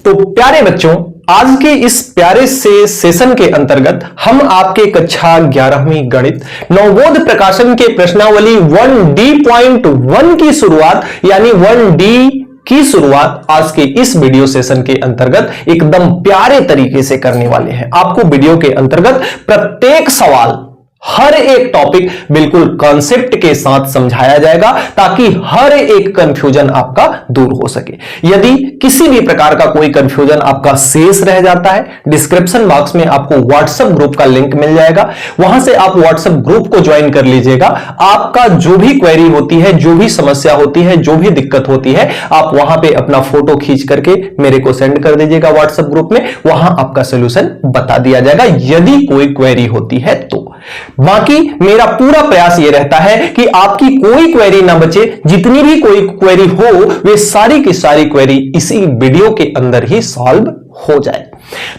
तो प्यारे बच्चों, आज के इस प्यारे से सेशन के अंतर्गत हम आपके कक्षा 11वीं गणित नवबोध प्रकाशन के प्रश्नावली 1D.1 की शुरुआत यानी 1D की शुरुआत आज के इस वीडियो सेशन के अंतर्गत एकदम प्यारे तरीके से करने वाले हैं। आपको वीडियो के अंतर्गत प्रत्येक सवाल, हर एक टॉपिक बिल्कुल कॉन्सेप्ट के साथ समझाया जाएगा ताकि हर एक कंफ्यूजन आपका दूर हो सके। यदि किसी भी प्रकार का कोई कंफ्यूजन आपका शेष रह जाता है, डिस्क्रिप्शन बॉक्स में आपको व्हाट्सएप ग्रुप का लिंक मिल जाएगा, वहां से आप व्हाट्सएप ग्रुप को ज्वाइन कर लीजिएगा। आपका जो भी क्वेरी होती है, जो भी समस्या होती है, जो भी दिक्कत होती है, आप वहां पे अपना फोटो खींच करके मेरे को सेंड कर दीजिएगा व्हाट्सएप ग्रुप में, वहां आपका सोल्यूशन बता दिया जाएगा यदि कोई क्वेरी होती है तो। बाकी मेरा पूरा प्रयास यह रहता है कि आपकी कोई क्वेरी ना बचे, जितनी भी कोई क्वेरी हो वे सारी की सारी क्वेरी इसी वीडियो के अंदर ही सॉल्व हो जाए।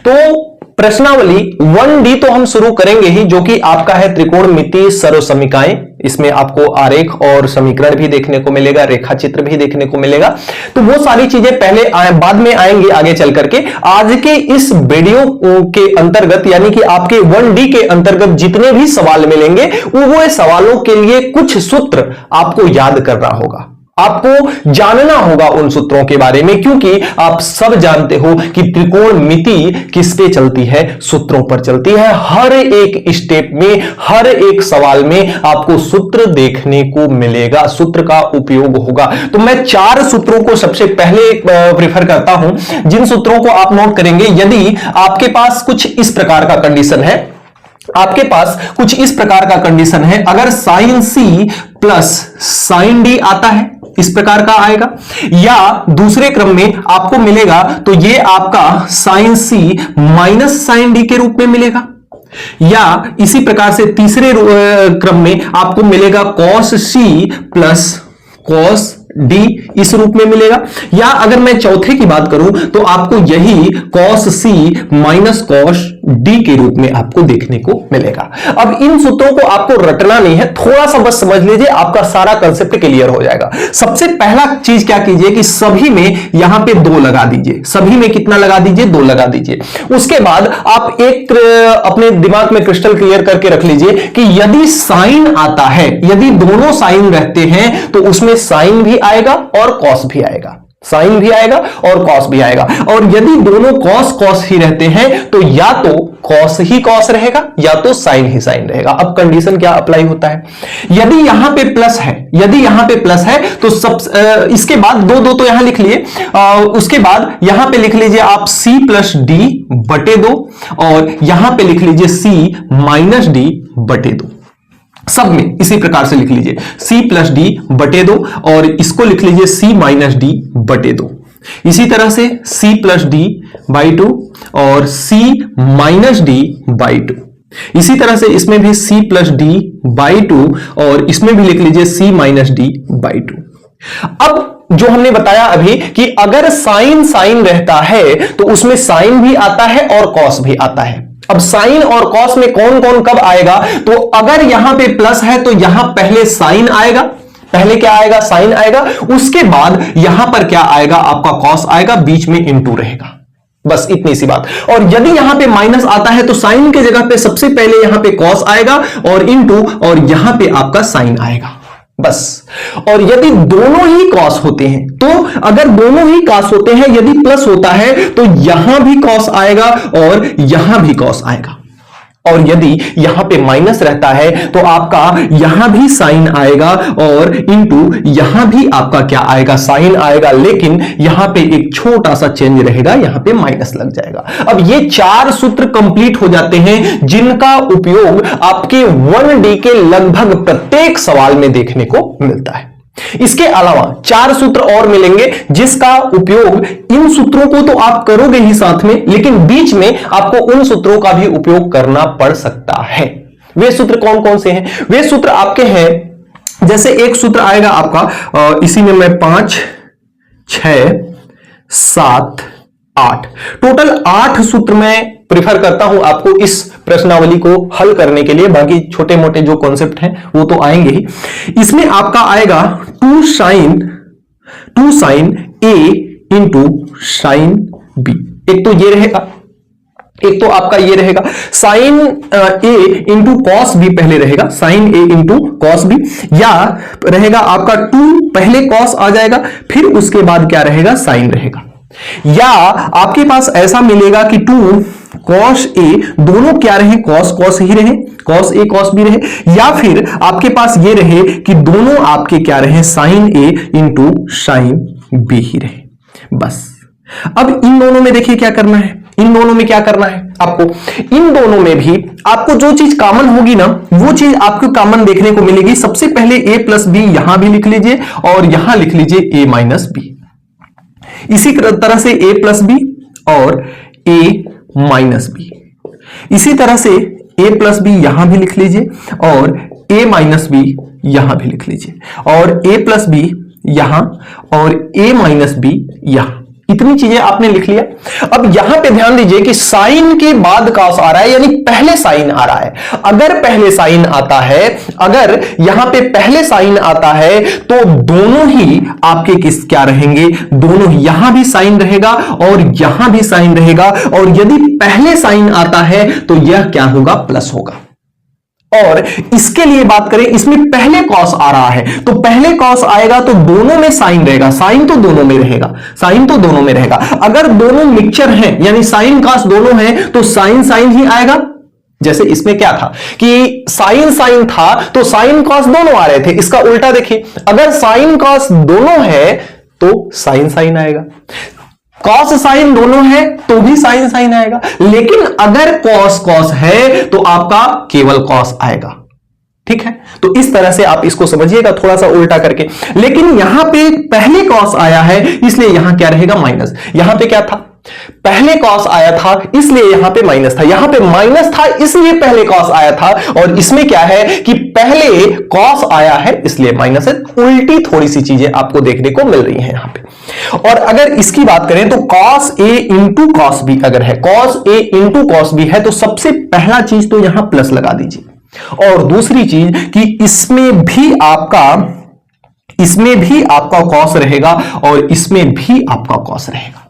तो प्रश्नावली 1D तो हम शुरू करेंगे ही, जो कि आपका है त्रिकोणमितीय सर्वसमीकाएं। इसमें आपको आरेख और समीकरण भी देखने को मिलेगा, रेखा चित्र भी देखने को मिलेगा। तो वो सारी चीजें पहले बाद में आएंगी आगे चल करके। आज के इस वीडियो के अंतर्गत यानी कि आपके 1D के अंतर्गत जितने भी सवाल मिलेंगे वो सवालों के लिए कुछ सूत्र आपको याद करना होगा, आपको जानना होगा उन सूत्रों के बारे में, क्योंकि आप सब जानते हो कि त्रिकोणमिति किस पे चलती है, सूत्रों पर चलती है। हर एक स्टेप में, हर एक सवाल में आपको सूत्र देखने को मिलेगा, सूत्र का उपयोग होगा। तो मैं 4 सूत्रों को सबसे पहले प्रेफर करता हूं, जिन सूत्रों को आप नोट करेंगे। यदि आपके पास कुछ इस प्रकार का कंडीशन है, आपके पास कुछ इस प्रकार का कंडीशन है, अगर sine C plus sine D आता है, इस प्रकार का आएगा, या दूसरे क्रम में आपको मिलेगा तो ये आपका साइन सी माइनस साइन डी के रूप में मिलेगा, या इसी प्रकार से तीसरे क्रम में आपको मिलेगा cos C plus cos D इस रूप में मिलेगा, या अगर मैं चौथे की बात करूं तो आपको यही कॉस सी माइनस कॉस डी के रूप में आपको देखने को मिलेगा। अब इन सूत्रों को आपको रटना नहीं है, थोड़ा सा बस समझ लीजिए, आपका सारा कंसेप्ट क्लियर हो जाएगा। सबसे पहला चीज क्या कीजिए कि सभी में यहां पे 2 लगा दीजिए, सभी में कितना लगा दीजिए, 2 लगा दीजिए। उसके बाद आप एक अपने दिमाग में क्रिस्टल क्लियर करके रख लीजिए कि यदि साइन आता है, यदि दोनों साइन रहते हैं तो उसमें साइन भी आएगा और कॉस भी आएगा, साइन भी आएगा और कॉस भी आएगा। और यदि दोनों कॉस कॉस ही रहते हैं तो या तो कॉस ही कॉस रहेगा या तो साइन ही साइन रहेगा। अब कंडीशन क्या अप्लाई होता है, यदि यहां पे प्लस है, यदि यहां पे प्लस है तो सब इसके बाद 2 तो यहां लिख लिए, उसके बाद यहां पे लिख लीजिए आप c प्लस डी बटे 2 और यहां पे लिख लीजिए c माइनस डी बटे 2। सब में इसी प्रकार से लिख लीजिए c प्लस डी बटे 2 और इसको लिख लीजिए c माइनस डी बटे 2। इसी तरह से c प्लस डी बाई 2 और c माइनस डी बाई 2। इसी तरह से इसमें भी c प्लस डी बाई 2 और इसमें भी लिख लीजिए c माइनस डी बाई 2। अब जो हमने बताया अभी कि अगर साइन साइन रहता है तो उसमें साइन भी आता है और कॉस भी आता है। अब साइन और कॉस में कौन कौन कब आएगा, तो अगर यहां पे प्लस है तो यहां पहले साइन आएगा, पहले क्या आएगा, साइन आएगा, उसके बाद यहां पर क्या आएगा, आपका कॉस आएगा, बीच में इनटू रहेगा, बस इतनी सी बात। और यदि यहां पे माइनस आता है तो साइन के जगह पे सबसे पहले यहां पे कॉस आएगा और इनटू और यहां पे आपका साइन आएगा, बस। और यदि दोनों ही कॉस होते हैं, तो अगर दोनों ही कॉस होते हैं, यदि प्लस होता है तो यहां भी कॉस आएगा और यहां भी कॉस आएगा। और यदि यहां पे माइनस रहता है तो आपका यहां भी साइन आएगा और इनटू यहां भी आपका क्या आएगा, साइन आएगा, लेकिन यहां पे एक छोटा सा चेंज रहेगा, यहां पे माइनस लग जाएगा। अब ये 4 सूत्र कंप्लीट हो जाते हैं जिनका उपयोग आपके 1D के लगभग प्रत्येक सवाल में देखने को मिलता है। इसके अलावा 4 सूत्र और मिलेंगे जिसका उपयोग, इन सूत्रों को तो आप करोगे ही साथ में, लेकिन बीच में आपको उन सूत्रों का भी उपयोग करना पड़ सकता है। वे सूत्र कौन कौन से हैं, वे सूत्र आपके हैं, जैसे एक सूत्र आएगा आपका, इसी में मैं 5, 6, 7, 8 टोटल 8 सूत्र मैं प्रिफर करता हूं आपको इस प्रश्नावली को हल करने के लिए। बाकी छोटे मोटे जो कॉन्सेप्ट हैं वो तो आएंगे ही। इसमें आपका आएगा 2 sine A into sine B. एक तो ये रहेगा, एक तो आपका ये रहेगा sine A into cos B पहले रहेगा, sine A into cos B, या रहेगा आपका 2 पहले कॉस आ जाएगा, फिर उसके बाद क्या रहेगा साइन रहेगा, या आपके पास ऐसा मिलेगा कि 2 कॉस ए दोनों क्या रहे, कॉस कॉस ही रहे, कॉस ए कॉस बी रहे, या फिर आपके पास ये रहे कि दोनों आपके क्या रहे sign A into sine B ही रहे। बस अब इन दोनों में देखिए क्या करना है, इन दोनों में क्या करना है आपको, इन दोनों में भी आपको जो चीज कॉमन होगी ना वो चीज आपको कॉमन देखने को मिलेगी। सबसे पहले a प्लस बी यहां भी लिख लीजिए और यहां लिख लीजिए a माइनस बी। इसी तरह से a प्लस बी और a माइनस बी, इसी तरह से a प्लस बी यहां भी लिख लीजिए और a माइनस बी यहां भी लिख लीजिए, और a प्लस बी यहां और a माइनस बी यहां। इतनी चीजें आपने लिख लिया। अब यहां पे ध्यान दीजिए कि साइन के बाद कॉस आ रहा है, यानी पहले साइन आ रहा है। अगर पहले साइन आता है, अगर यहां पे पहले साइन आता है तो दोनों ही आपके किस क्या रहेंगे, दोनों यहां भी साइन रहेगा और यहां भी साइन रहेगा, और यदि पहले साइन आता है तो यह क्या होगा, प्लस होगा। और इसके लिए बात करें, इसमें पहले कॉस आ रहा है तो पहले कॉस आएगा तो दोनों में साइन रहेगा, साइन तो दोनों में रहेगा, साइन तो दोनों में रहेगा। अगर दोनों मिक्सचर हैं यानी साइन कॉस दोनों हैं तो साइन साइन ही आएगा। जैसे इसमें क्या था कि साइन साइन था तो साइन कॉस दोनों आ रहे थे, इसका उल्टा देखिए, अगर साइन कॉस दोनों है तो साइन साइन आएगा, कॉस साइन दोनों है तो भी साइन साइन आएगा, लेकिन अगर कॉस कॉस है तो आपका केवल कॉस आएगा। ठीक है, तो इस तरह से आप इसको समझिएगा थोड़ा सा उल्टा करके। लेकिन यहां पे पहले कॉस आया है इसलिए यहां क्या रहेगा, माइनस। यहां पे क्या था, पहले कॉस आया था इसलिए यहां पे माइनस था, यहां पे माइनस था इसलिए पहले कॉस आया था, और इसमें क्या है कि पहले कॉस आया है इसलिए माइनस है। उल्टी थोड़ी सी चीजें आपको देखने को मिल रही हैं यहां पे। और अगर इसकी बात करें तो cos A into cos B अगर है, cos A into cos B है तो सबसे पहला चीज तो यहां प्लस लगा दीजिए, और दूसरी चीज कि इसमें भी आपका कॉस रहेगा और इसमें भी आपका कॉस रहेगा।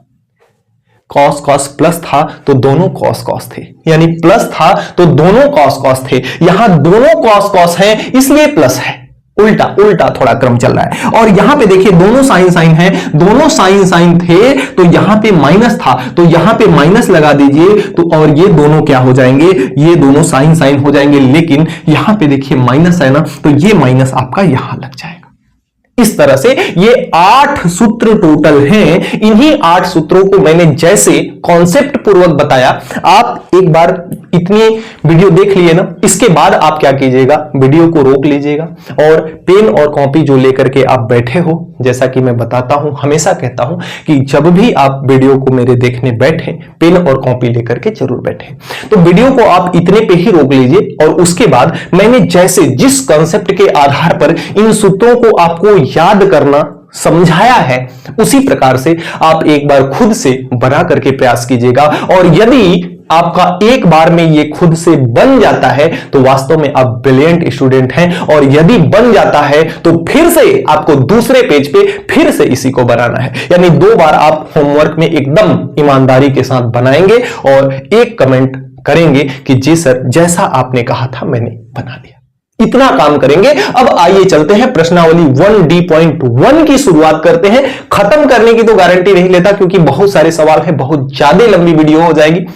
कॉस कॉस प्लस था तो दोनों कॉस कॉस थे, यानी प्लस था तो दोनों कॉस कॉस थे, यहां दोनों कॉस कॉस है इसलिए प्लस है। उल्टा उल्टा थोड़ा क्रम चल रहा है। और यहां पे देखिए दोनों साइन साइन है, दोनों साइन साइन थे तो यहां पे माइनस था तो यहां पे माइनस लगा दीजिए, तो और ये दोनों क्या हो जाएंगे, ये दोनों साइन साइन हो जाएंगे। लेकिन यहां पे देखिए माइनस है ना, तो ये माइनस आपका यहां लग जाएगा। इस तरह से ये 8 सूत्र टोटल हैं। इन्हीं 8 सूत्रों को मैंने जैसे कॉन्सेप्ट पूर्वक बताया, आप एक बार इतनी वीडियो देख लिए ना, इसके बाद आप क्या कीजिएगा, वीडियो को रोक लीजिएगा और पेन और कॉपी जो लेकर के आप बैठे हो, जैसा कि मैं बताता हूं, हमेशा कहता हूं कि जब भी आप वीडियो को मेरे देखने बैठे, पेन और कॉपी लेकर के जरूर बैठे। तो वीडियो को आप इतने पे ही रोक लीजिए और उसके बाद मैंने जैसे जिस कॉन्सेप्ट के आधार पर इन सूत्रों को आपको याद करना समझाया है, उसी प्रकार से आप एक बार खुद से बना करके प्रयास कीजिएगा। और यदि आपका एक बार में ये खुद से बन जाता है तो वास्तव में आप ब्रिलियंट स्टूडेंट हैं, और यदि बन जाता है तो फिर से आपको दूसरे पेज पे फिर से इसी को बनाना है, यानी 2 बार आप होमवर्क में एकदम ईमानदारी के साथ बनाएंगे और एक कमेंट करेंगे कि जी सर जैसा आपने कहा था मैंने बना दिया। इतना काम करेंगे। अब आइए चलते हैं प्रश्नावली 1D.1 की शुरुआत करते हैं। खत्म करने की तो गारंटी नहीं लेता क्योंकि बहुत सारे सवाल हैं, बहुत ज्यादा लंबी वीडियो हो जाएगी।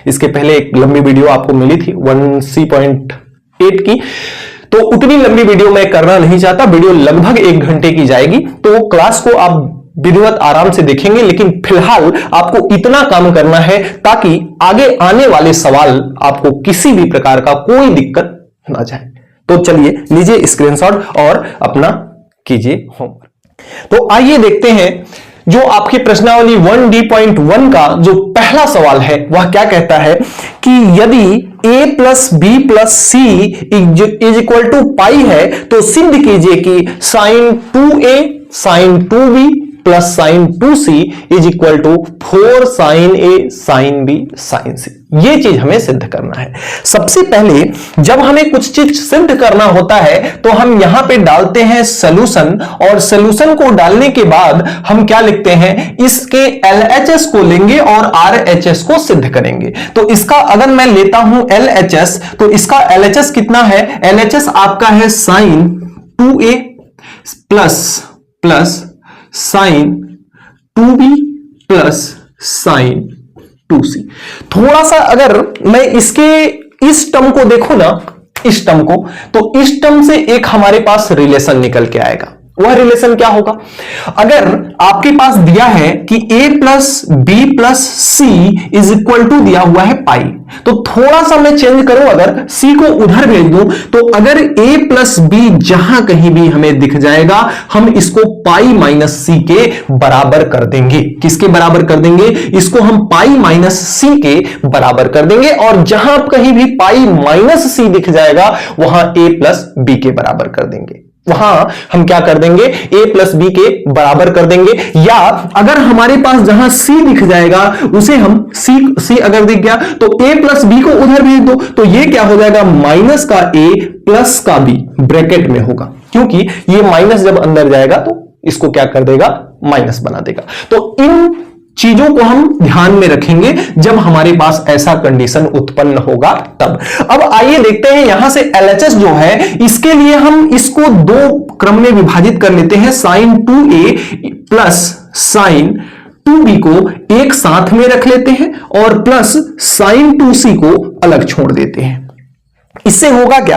इसके पहले एक लंबी वीडियो आपको मिली थी 1C.8 की, तो उतनी लंबी वीडियो मैं करना नहीं चाहता। वीडियो लगभग 1 घंटे की जाएगी, तो क्लास को आप विधिवत आराम से देखेंगे, लेकिन फिलहाल आपको इतना काम करना है ताकि आगे आने वाले सवाल आपको किसी भी प्रकार का कोई दिक्कत ना जाए। तो चलिए लीजिए स्क्रीनशॉट और अपना कीजिए होमवर्क। तो आइए देखते हैं जो आपकी प्रश्नावली 1D.1 का जो पहला सवाल है वह क्या कहता है कि यदि a plus B plus C is equal to pi है तो सिद्ध कीजिए कि sine 2a sine 2b plus sine 2c is equal to 4 sine A sine B sine C. ये चीज हमें सिद्ध करना है। सबसे पहले जब हमें कुछ चीज सिद्ध करना होता है तो हम यहां पे डालते हैं सॉल्यूशन, और सॉल्यूशन को डालने के बाद हम क्या लिखते हैं, इसके LHS को लेंगे और RHS को सिद्ध करेंगे। तो इसका अगर मैं लेता हूं LHS, तो इसका LHS कितना है, LHS आपका है sine 2a plus sine 2b plus sine 2c। थोड़ा सा अगर मैं इसके इस टर्म को देखूं ना, इस टर्म को, तो इस टर्म से एक हमारे पास रिलेशन निकल के आएगा। वह रिलेशन क्या होगा, अगर आपके पास दिया है कि a plus B plus C is equal to दिया हुआ है पाई, तो थोड़ा सा मैं चेंज करूं, अगर c को उधर भेज दूं, तो अगर a प्लस बी जहां कहीं भी हमें दिख जाएगा, हम इसको पाई माइनस सी के बराबर कर देंगे। किसके बराबर कर देंगे, इसको हम पाई माइनस सी के बराबर कर देंगे, और जहां कहीं भी पाई माइनस सी दिख जाएगा वहां a प्लस बी के बराबर कर देंगे। वहां हम क्या कर देंगे, a प्लस बी के बराबर कर देंगे। या अगर हमारे पास जहां c दिख जाएगा उसे हम c अगर दिख गया तो a प्लस बी को उधर भेज दो, तो ये क्या हो जाएगा, माइनस का a प्लस का b ब्रैकेट में होगा, क्योंकि ये माइनस जब अंदर जाएगा तो इसको क्या कर देगा, माइनस बना देगा। तो इन चीजों को हम ध्यान में रखेंगे जब हमारे पास ऐसा कंडीशन उत्पन्न होगा तब। अब आइए देखते हैं यहां से LHS जो है, इसके लिए हम इसको दो क्रम में विभाजित कर लेते हैं। Sign 2a plus sine 2b को एक साथ में रख लेते हैं और प्लस साइन 2c को अलग छोड़ देते हैं। इससे होगा क्या,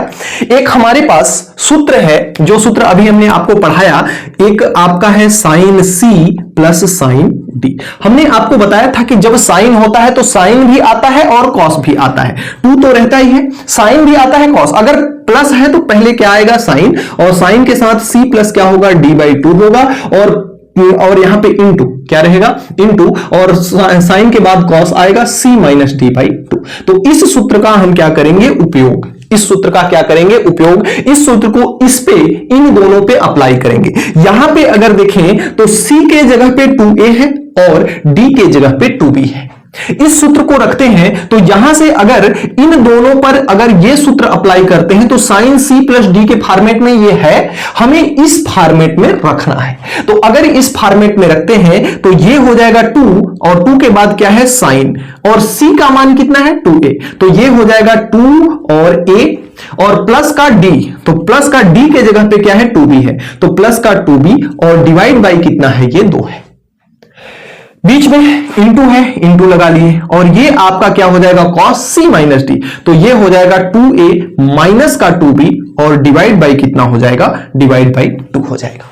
एक हमारे पास सूत्र है, जो सूत्र अभी हमने आपको पढ़ाया, एक आपका है sine c plus sine d। हमने आपको बताया था कि जब साइन होता है तो साइन भी आता है और कॉस भी आता है, 2 तो रहता ही है, साइन भी आता है कॉस। अगर प्लस है तो पहले क्या आएगा, साइन, और साइन के साथ c प्लस क्या होगा, d/2 होगा, और यहां पे इनटू क्या रहेगा, इनटू, और साइन के बाद कॉस आएगा c माइनस d/2। तो इस सूत्र का हम क्या करेंगे, उपयोग, इस सूत्र का क्या करेंगे, उपयोग, इस सूत्र को इस पे, इन दोनों पे अप्लाई करेंगे। यहां पे अगर देखें तो c के जगह पे 2a है और d के जगह पे 2b है। इस सूत्र को रखते हैं तो यहां से अगर इन दोनों पर अगर ये सूत्र अप्लाई करते हैं तो साइन c प्लस डी के फॉर्मेट में ये है, हमें इस फॉर्मेट में रखना है। तो अगर इस फॉर्मेट में रखते हैं तो ये हो जाएगा 2, और 2 के बाद क्या है, साइन, और c का मान कितना है, 2a, तो ये हो जाएगा 2 और a, और प्लस का d, तो प्लस का d के जगह पे क्या है, 2b है, तो प्लस का 2b, और डिवाइड बाई कितना है, ये 2 है, बीच में इंटू है, इंटू लगा लिए, और ये आपका क्या हो जाएगा, cos c माइनस डी, तो ये हो जाएगा 2a माइनस का 2b, और डिवाइड बाई कितना हो जाएगा, डिवाइड बाई 2 हो जाएगा।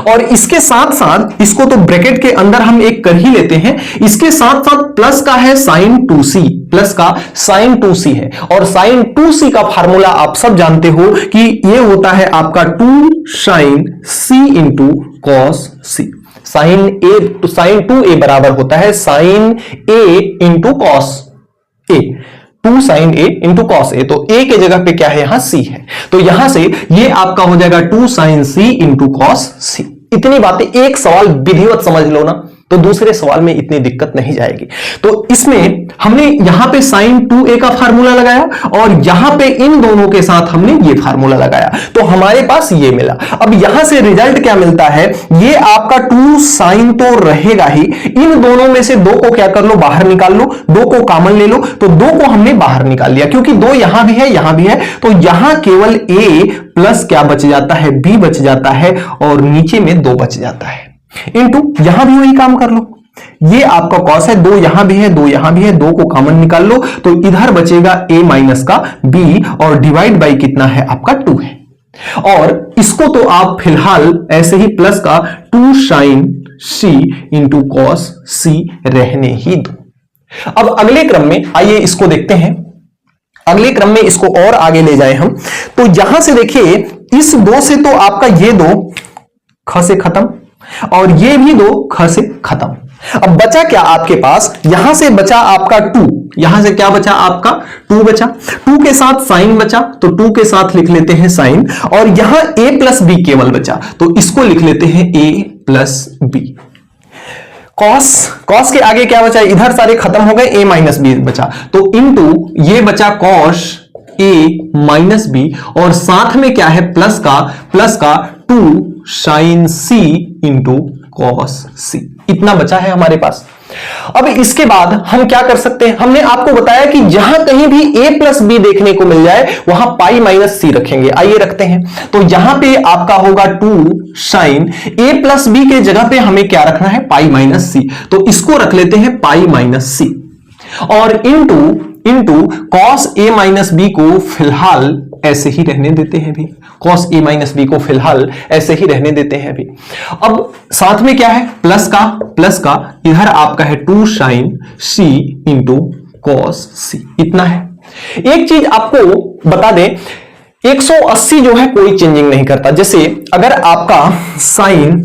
और इसके साथ साथ इसको तो ब्रैकेट के अंदर हम एक कर ही लेते हैं, इसके साथ साथ प्लस का है साइन 2c, प्लस का साइन 2c है, और साइन 2c का फार्मूला आप सब जानते हो कि ये होता है आपका 2 sine c into cos c। Sine A तो साइन 2a बराबर होता है sine a into cos A, 2 sine a into cos A, तो a के जगह पे क्या है, यहां c है, तो यहां से ये आपका हो जाएगा 2 sine c into cos c। इतनी बातें एक सवाल विधिवत समझ लो ना, तो दूसरे सवाल में इतनी दिक्कत नहीं जाएगी। तो इसमें हमने यहां पे साइन 2a का फार्मूला लगाया, और यहां पे इन दोनों के साथ हमने ये फार्मूला लगाया, तो हमारे पास ये मिला। अब यहां से रिजल्ट क्या मिलता है, ये आपका 2 साइन तो रहेगा ही, इन दोनों में से 2 को क्या कर लो, बाहर निकाल लो, 2 को कॉमन ले लो, तो 2 को हमने बाहर निकाल लिया, क्योंकि 2 यहां भी है, यहां भी है, तो यहां केवल a प्लस क्या बच जाता है, b बच जाता है, और नीचे में 2 बच जाता है, इंटू यहां भी वही काम कर लो, ये आपका कॉस है, 2 यहां भी है, 2 यहां भी है, 2 को कॉमन निकाल लो, तो इधर बचेगा a माइनस का b, और डिवाइड बाई कितना है आपका 2 है, और इसको तो आप फिलहाल ऐसे ही प्लस का 2 sine c into cos c रहने ही दो। अब अगले क्रम में आइए इसको देखते हैं, अगले क्रम में इसको और आगे ले जाए हम, तो यहां से देखिए इस 2 से तो आपका ये 2 ख से खत्म, और ये भी 2 ख से खत्म। अब बचा क्या आपके पास, यहां से बचा आपका 2, यहां से क्या बचा आपका 2 बचा, 2 के साथ साइन बचा, तो 2 के साथ लिख लेते हैं साइन, और यहां a प्लस b केवल बचा, तो इसको लिख लेते हैं a प्लस बी। कॉस के आगे क्या बचा, इधर सारे खत्म हो गए, ए माइनस बी बचा, तो इंटू ये बचा कॉस ए माइनस बी, और साथ में क्या है प्लस का 2 साइन सी इंटू कॉस सी, इतना बचा है हमारे पास। अब इसके बाद हम क्या कर सकते हैं, हमने आपको बताया कि जहां कहीं भी a प्लस बी देखने को मिल जाए वहां पाई माइनस सी रखेंगे। आइए रखते हैं, तो यहां पे आपका होगा 2 साइन a प्लस बी के जगह पे हमें क्या रखना है, पाई माइनस सी, तो इसको रख लेते हैं पाई माइनस सी, और इंटू कॉस ए माइनस बी को फिलहाल ऐसे ही रहने देते हैं भी, कॉस ए माइनस बी को फिलहाल ऐसे ही रहने देते हैं भी। अब साथ में क्या है, प्लस का इधर आपका है 2 साइन सी इंटू कॉस सी, इतना है। एक चीज आपको बता दें, 180 जो है कोई चेंजिंग नहीं करता। जैसे अगर आपका साइन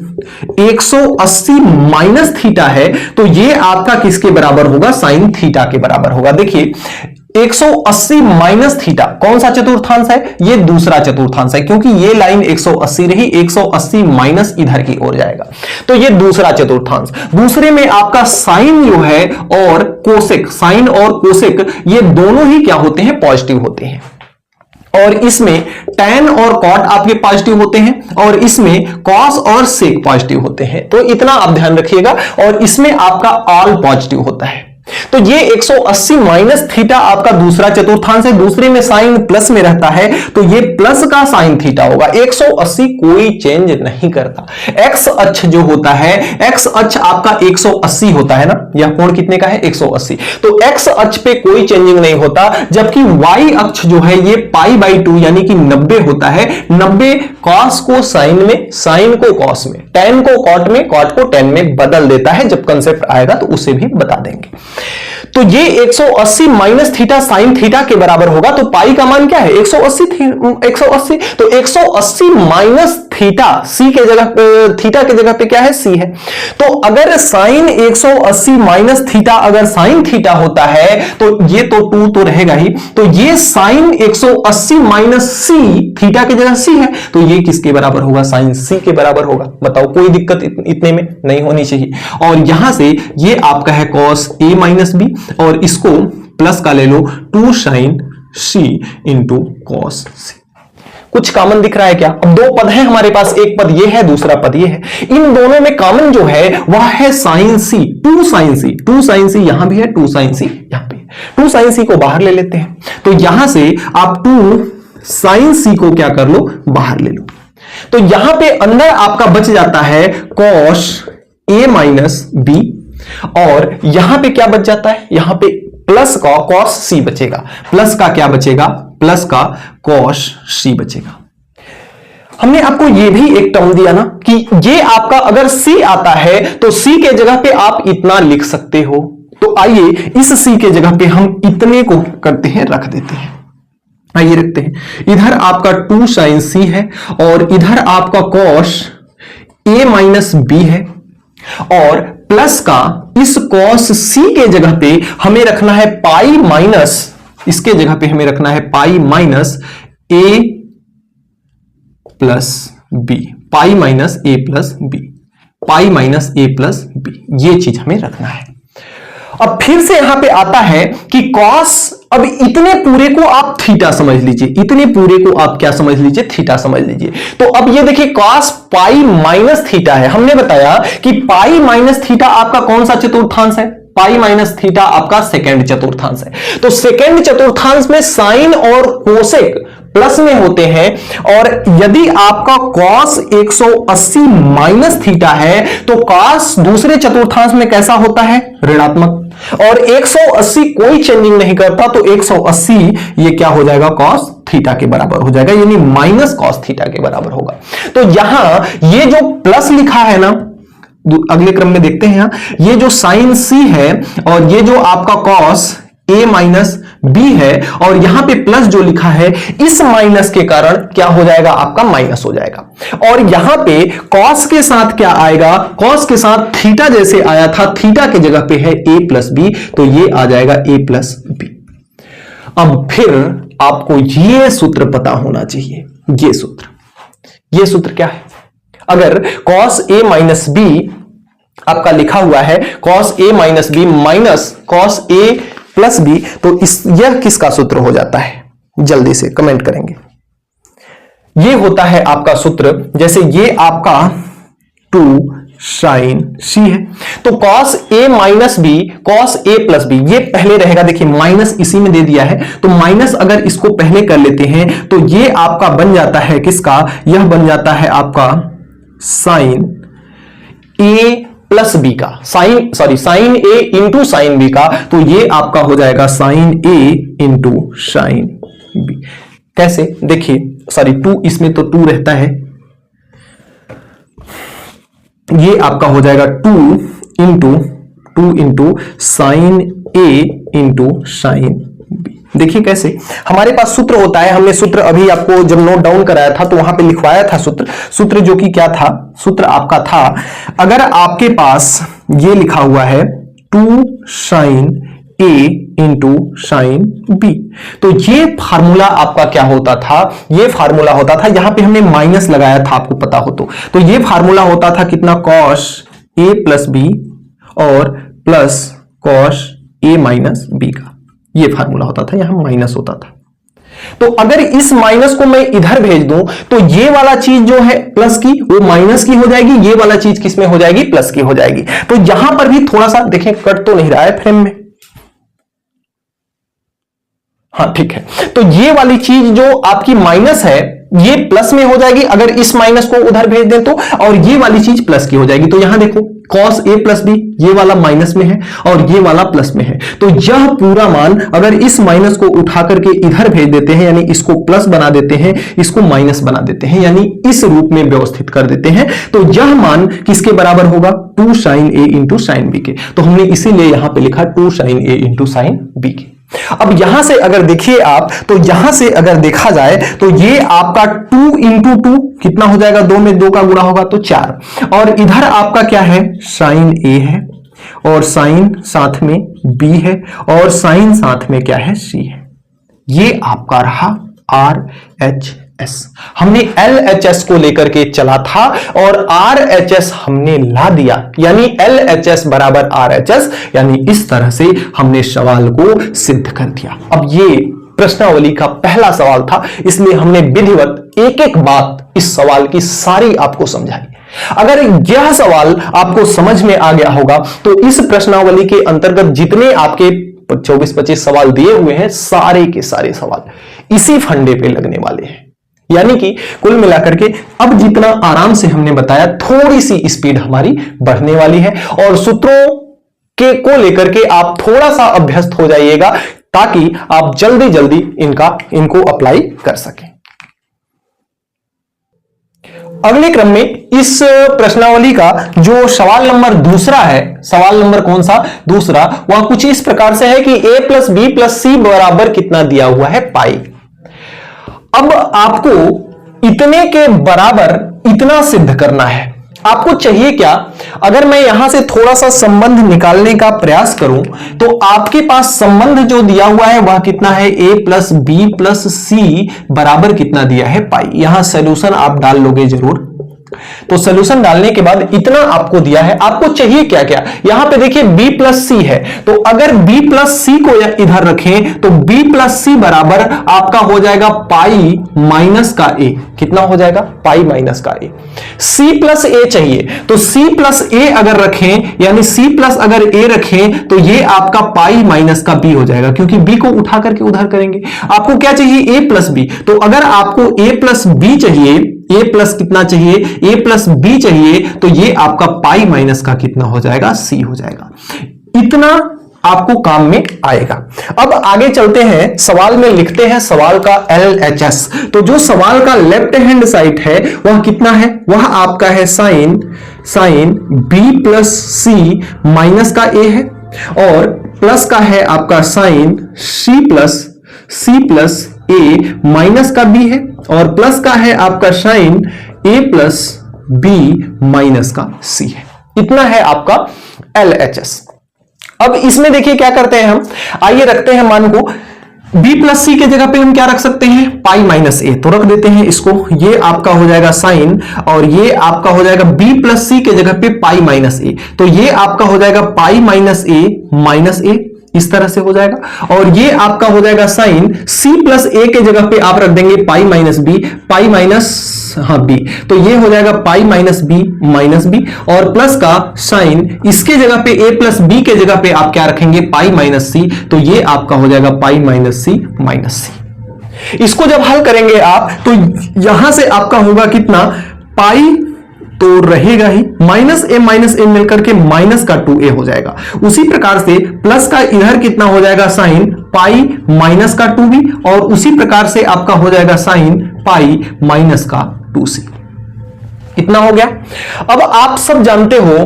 180 माइनस थीटा है तो ये आपका किसके बराबर होगा, साइन थीटा के बराबर होगा। देखिए 180 माइनस थीटा कौन सा चतुर्थांश है, ये दूसरा चतुर्थांश है, क्योंकि ये लाइन 180 रही, 180 माइनस इधर की ओर जाएगा, तो ये दूसरा चतुर्थांश। दूसरे में आपका साइन जो है और कोसेक, साइन और कोसेक ये दोनों ही क्या होते हैं, पॉजिटिव होते हैं, और इसमें tan और cot आपके पॉजिटिव होते हैं, और इसमें cos और sec पॉजिटिव होते हैं, तो इतना आप ध्यान रखिएगा। और इसमें आपका ऑल पॉजिटिव होता है, तो ये 180 माइनस थीटा आपका दूसरा चतुर्थांश है, दूसरे में साइन प्लस में रहता है, तो ये प्लस का साइन थीटा होगा। 180 कोई चेंज नहीं करता। एक्स अक्ष जो होता है, एक्स अक्ष आपका 180 होता है ना, यह कोण कितने का है, 180, तो एक्स अक्ष पे कोई चेंजिंग नहीं होता, जबकि वाई अक्ष जो है ये पाई बाई 2 यानी कि 90 होता है। 90 कॉस को साइन में, साइन को कॉस में, tan को कॉट में, कॉट को tan में बदल देता है। जब कंसेप्ट आएगा तो उसे भी बता देंगे। तो ये 180 माइनस थीटा साइन थीटा के बराबर होगा, तो पाई का मान क्या है, 180, तो 180 माइनस थीटा, सी के जगह, थीटा के जगह पे क्या है, सी है। तो अगर साइन 180 माइनस थीटा अगर साइन थीटा होता है तो ये तो 2 तो रहेगा ही, तो ये साइन 180 माइनस सी, थीटा की जगह सी है, तो ये किसके बराबर होगा, साइन सी के बराबर होगा। बताओ, कोई दिक्कत इतने में नहीं होनी चाहिए। और यहां से ये आपका है कॉस ए माइनस बी, और इसको प्लस का ले लो 2 साइन सी इंटू कॉस सी। कुछ कॉमन दिख रहा है क्या? अब दो पद हैं हमारे पास, एक पद ये है, दूसरा पद ये है। इन दोनों में कॉमन जो है वह है साइन सी, 2 साइन सी, 2 साइन सी यहां भी है, 2 साइन सी यहां पे, 2 साइन सी को बाहर ले लेते हैं, तो यहां से आप 2 साइन सी को क्या कर लो, बाहर ले लो, तो यहां पे अंदर आपका बच जाता है कॉस ए माइनस बी, और यहां पे क्या बच जाता है, यहां पे प्लस का कॉस सी बचेगा, प्लस का क्या बचेगा, प्लस का कॉस सी बचेगा। हमने आपको ये भी एक टर्म दिया ना कि ये आपका अगर सी आता है तो सी के जगह पे आप इतना लिख सकते हो, तो आइए इस सी के जगह पे हम इतने को करते हैं, रख देते हैं। आइए रखते हैं, इधर आपका 2 साइन सी है, और इधर आपका कॉस ए माइनस बी है, और प्लस का इस कॉस सी के जगह पे हमें रखना है पाई माइनस, इसके जगह पे हमें रखना है पाई minus A plus B, pi minus A plus B, pi minus A plus B, ये चीज हमें रखना है। अब फिर से यहां पे आता है कि कॉस, अब इतने पूरे को आप थीटा समझ लीजिए, इतने पूरे को आप क्या समझ लीजिए, थीटा समझ लीजिए। तो अब ये देखिए कॉस पाई माइनस थीटा है, हमने बताया कि पाई माइनस थीटा आपका कौन सा चतुर्थांश है, पाई माइनस थीटा आपका सेकंड चतुर्थांश है। तो सेकंड चतुर्थांश में साइन और कोसेक प्लस में होते हैं, और यदि आपका कॉस 180 माइनस थीटा है तो कॉस दूसरे चतुर्थांश में कैसा होता है, ऋणात्मक, और 180 कोई चेंजिंग नहीं करता, तो 180 ये क्या हो जाएगा, कॉस थीटा के बराबर हो जाएगा, यानी माइनस कॉस थीटा के बराबर होगा। तो यहां ये जो प्लस लिखा है ना, अगले क्रम में देखते हैं, ये जो साइन सी है और ये जो आपका कॉस ए माइनस बी है, और यहां पे प्लस जो लिखा है, इस माइनस के कारण क्या हो जाएगा, आपका माइनस हो जाएगा। और यहां पे कॉस के साथ क्या आएगा, कॉस के साथ थीटा जैसे आया था, थीटा के जगह पे है ए प्लस बी, तो ये आ जाएगा ए प्लस बी। अब फिर आपको ये सूत्र पता होना चाहिए, ये सूत्र क्या है, अगर cos a माइनस बी आपका लिखा हुआ है cos a minus B minus cos a plus B, तो यह किसका सूत्र हो जाता है? जल्दी से कमेंट करेंगे। ये होता है आपका सूत्र, जैसे ये आपका 2 sin c है, तो cos a minus B cos a plus B ये पहले रहेगा। देखिए माइनस इसी में दे दिया है, तो माइनस अगर इसको पहले कर लेते हैं तो ये आपका बन जाता है किसका? यह बन जाता है आपका sin a प्लस बी का, sign A into sine B का, तो ये आपका हो जाएगा sign A into sine B. कैसे? देखिए 2 इसमें तो 2 रहता है, ये आपका हो जाएगा 2 into sine A into sine B. देखिए कैसे हमारे पास सूत्र होता है, हमने सूत्र अभी आपको जब नोट डाउन कराया था तो वहां पे लिखवाया था सूत्र जो कि क्या था? सूत्र आपका था, अगर आपके पास ये लिखा हुआ है 2 sign A into sine B, तो ये फार्मूला आपका क्या होता था? ये फार्मूला होता था, यहां पे हमने माइनस लगाया था आपको पता हो तो ये फार्मूला होता था कितना? कॉस ए प्लस बी और plus cos A minus B का, ये फार्मूला होता था, यहां माइनस होता था। तो अगर इस माइनस को मैं इधर भेज दूं तो ये वाला चीज जो है प्लस की वो माइनस की हो जाएगी, ये वाला चीज किस में हो जाएगी? प्लस की हो जाएगी। तो यहां पर भी थोड़ा सा देखें, कट तो नहीं रहा है फ्रेम में, हाँ ठीक है। तो ये वाली चीज जो आपकी माइनस है ये प्लस में हो जाएगी अगर इस माइनस को उधर भेज दें तो, और ये वाली चीज प्लस की हो जाएगी। तो यहां देखो cos a प्लस बी ये वाला माइनस में है और ये वाला प्लस में है, तो यह पूरा मान अगर इस माइनस को उठा करके इधर भेज देते हैं, यानी इसको प्लस बना देते हैं, इसको माइनस बना देते हैं, यानी इस रूप में व्यवस्थित कर देते हैं, तो यह मान किसके बराबर होगा? 2 sign A into sine B के। तो हमने इसीलिए यहां पे लिखा 2 sign A into sine B के। अब यहां से अगर देखिए आप, तो यहां से अगर देखा जाए तो ये आपका 2 इंटू 2 कितना हो जाएगा? 2 में 2 का गुणा होगा तो 4, और इधर आपका क्या है? साइन ए है और साइन साथ में बी है और साइन साथ में क्या है? सी है। ये आपका रहा RHS। हमने LHS को लेकर के चला था और RHS हमने ला दिया, यानी LHS बराबर RHS, यानी इस तरह से हमने सवाल को सिद्ध कर दिया। अब ये प्रश्नावली का पहला सवाल था, इसलिए हमने विधिवत एक एक बात इस सवाल की सारी आपको समझाई। अगर यह सवाल आपको समझ में आ गया होगा तो इस प्रश्नावली के अंतर्गत जितने आपके 24-25 सवाल दिए हुए हैं, सारे के सारे सवाल इसी फंडे पे लगने वाले हैं। यानी कि कुल मिलाकर के अब जितना आराम से हमने बताया, थोड़ी सी स्पीड हमारी बढ़ने वाली है और सूत्रों के को लेकर के आप थोड़ा सा अभ्यस्त हो जाइएगा ताकि आप जल्दी जल्दी इनको अप्लाई कर सकें। अगले क्रम में इस प्रश्नावली का जो सवाल नंबर दूसरा है, सवाल नंबर कौन सा? दूसरा, वह कुछ इस प्रकार से है कि a प्लस बी प्लस सी बराबर कितना दिया हुआ है? पाई। अब आपको इतने के बराबर इतना सिद्ध करना है। आपको चाहिए क्या? अगर मैं यहां से थोड़ा सा संबंध निकालने का प्रयास करूं तो आपके पास संबंध जो दिया हुआ है वह कितना है? a प्लस बी प्लस सी बराबर कितना दिया है? पाई। यहां सॉल्यूशन आप डाल लोगे जरूर, तो सॉल्यूशन डालने के बाद इतना आपको दिया है। आपको चाहिए क्या क्या? यहां पे देखिए b प्लस सी है, तो अगर b प्लस सी को इधर रखें तो b प्लस सी बराबर आपका हो जाएगा पाई माइनस का a। कितना हो जाएगा? पाई माइनस का a। c प्लस a चाहिए, तो c प्लस a अगर रखें, यानी c प्लस अगर a रखें तो ये आपका पाई माइनस का b हो जाएगा, क्योंकि b को उठा करके उधर करेंगे। आपको क्या चाहिए? a plus b। तो अगर आपको a प्लस b चाहिए, a प्लस कितना चाहिए? a प्लस b चाहिए, तो ये आपका पाई माइनस का कितना हो जाएगा? c हो जाएगा। इतना आपको काम में आएगा। अब आगे चलते हैं, सवाल में लिखते हैं सवाल का LHS। तो जो सवाल का लेफ्ट हैंड साइड है वह कितना है? वह आपका है sine b plus C minus का a है, और प्लस का है आपका sine c plus a minus का b है, और प्लस का है आपका sine a plus b minus का c है। इतना है आपका LHS। अब इसमें देखिए क्या करते हैं हम, आइए रखते हैं मान को b प्लस सी के जगह पे हम क्या रख सकते हैं, पाई माइनस ए, तो रख देते हैं इसको। ये आपका हो जाएगा साइन, और ये आपका हो जाएगा b प्लस सी के जगह पे पाई माइनस ए, तो ये आपका हो जाएगा पाई माइनस ए, इस तरह से हो जाएगा। और ये आपका हो जाएगा साइन c प्लस ए के जगह पे आप रख देंगे pi minus B, pi minus B, तो ये हो जाएगा पाई माइनस बी, और प्लस का साइन इसके जगह पे a प्लस बी के जगह पे आप क्या रखेंगे, पाई माइनस सी, तो ये आपका हो जाएगा पाई माइनस सी। इसको जब हल करेंगे आप तो यहां से आपका होगा कितना, पाई तो रहेगा ही, माइनस ए मिलकर के माइनस का 2a हो जाएगा। उसी प्रकार से प्लस का इधर कितना हो जाएगा, साइन पाई माइनस का 2b, और उसी प्रकार से आपका हो जाएगा साइन पाई माइनस का 2c। इतना हो गया। अब आप सब जानते हो,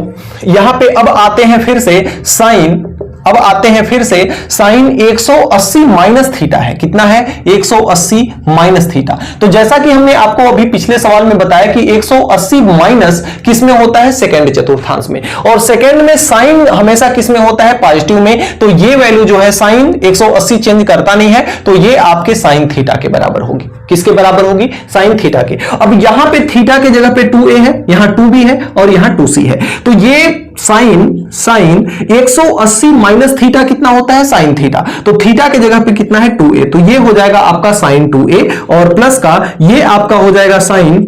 यहां पे अब आते हैं फिर से साइन, अब आते हैं फिर से साइन 180 माइनस थीटा है, कितना है, 180 माइनस थीटा। तो जैसा कि हमने आपको अभी पिछले सवाल में बताया कि 180 माइनस किस में होता है, सेकंड चतुर्थांश में, और सेकंड में साइन हमेशा किस में होता है, पॉजिटिव में। तो ये वैल्यू जो है साइन 180 चेंज करता नहीं है, तो ये आपके साइन थीटा के बराबर होगी। किसके बराबर होगी, साइन थीटा के। अब यहां पे थीटा के जगह पे 2a है, यहां 2b है, और यहां 2c है, तो ये साइन 180 माइनस थीटा कितना होता है, साइन थीटा, तो थीटा के जगह पे कितना है, 2a, तो ये हो जाएगा आपका साइन 2a, और प्लस का ये आपका हो जाएगा साइन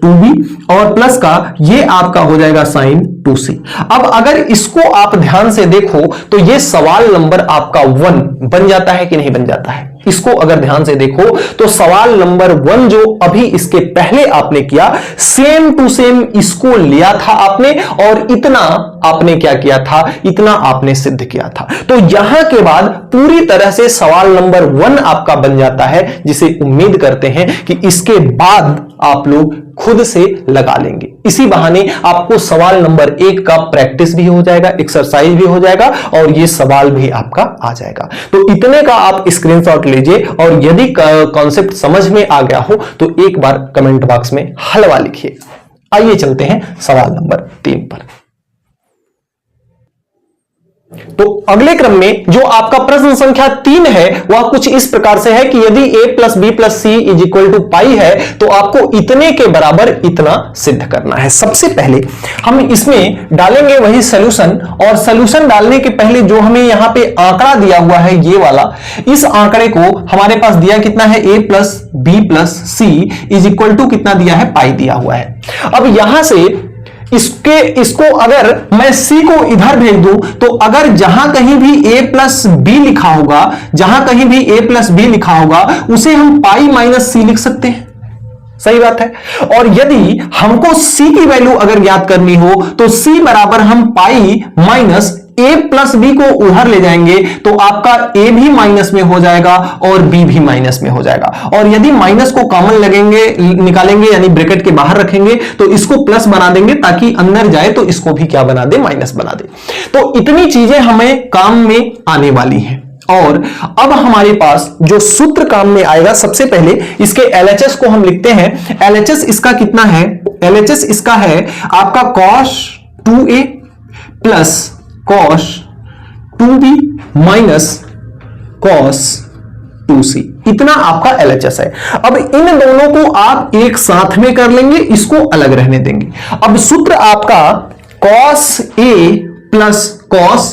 2b, और प्लस का ये आपका हो जाएगा साइन 2c। अब अगर इसको आप ध्यान से देखो तो ये सवाल नंबर आपका 1 बन जाता है कि नहीं बन जाता है। इसको अगर ध्यान से देखो तो सवाल नंबर 1 जो अभी इसके पहले आपने किया, सेम टू सेम इसको लिया था आपने, और इतना आपने क्या किया था, इतना आपने सिद्ध किया था। तो यहां के बाद पूरी तरह से सवाल नंबर 1 आपका बन जाता है, जिसे उम्मीद करते हैं कि इसके बाद आप लोग खुद से लगा लेंगे। इसी बहाने आपको सवाल नंबर 1 का प्रैक्टिस भी हो जाएगा, एक्सरसाइज भी हो जाएगा, और ये सवाल भी आपका आ जाएगा। तो इतने का आप स्क्रीनशॉट लीजिए, और यदि कॉन्सेप्ट समझ में आ गया हो तो एक बार कमेंट बॉक्स में हलवा लिखिए। आइए चलते हैं सवाल नंबर 3 पर। तो अगले क्रम में जो आपका प्रश्न संख्या 3 है वह कुछ इस प्रकार से है कि यदि a plus B plus C is equal to pi है तो आपको इतने के बराबर इतना सिद्ध करना है। सबसे पहले हम इसमें डालेंगे वही सॉल्यूशन, और सॉल्यूशन डालने के पहले जो हमें यहां पे आंकड़ा दिया हुआ है ये वाला, इस आंकड़े को हमारे पास दिया कितना है, a plus B plus C is equal to कितना दिया है, पाई दिया हुआ है। अब यहां से इसको अगर मैं c को इधर भेज दूं तो अगर जहां कहीं भी a प्लस बी लिखा होगा, जहां कहीं भी a प्लस बी लिखा होगा उसे हम पाई माइनस सी लिख सकते हैं। सही बात है। और यदि हमको c की वैल्यू अगर ज्ञात करनी हो तो c बराबर हम pi minus a plus B को उधर ले जाएंगे तो आपका a भी माइनस में हो जाएगा और b भी माइनस में हो जाएगा। और यदि माइनस को कॉमन लगेंगे निकालेंगे यानी ब्रैकेट के बाहर रखेंगे तो इसको प्लस बना देंगे ताकि अंदर जाए तो इसको भी क्या बना दे, माइनस बना दे। तो इतनी चीजें हमें काम में आने वाली हैं। और अब हमारे पास जो सूत्र काम में आएगा, सबसे पहले इसके LHS को हम लिखते हैं। LHS इसका कितना है, LHS इसका है आपका cos 2a plus cos 2b minus cos 2c, इतना आपका LHS है। अब इन दोनों को आप एक साथ में कर लेंगे, इसको अलग रहने देंगे। अब सूत्र आपका cos a plus cos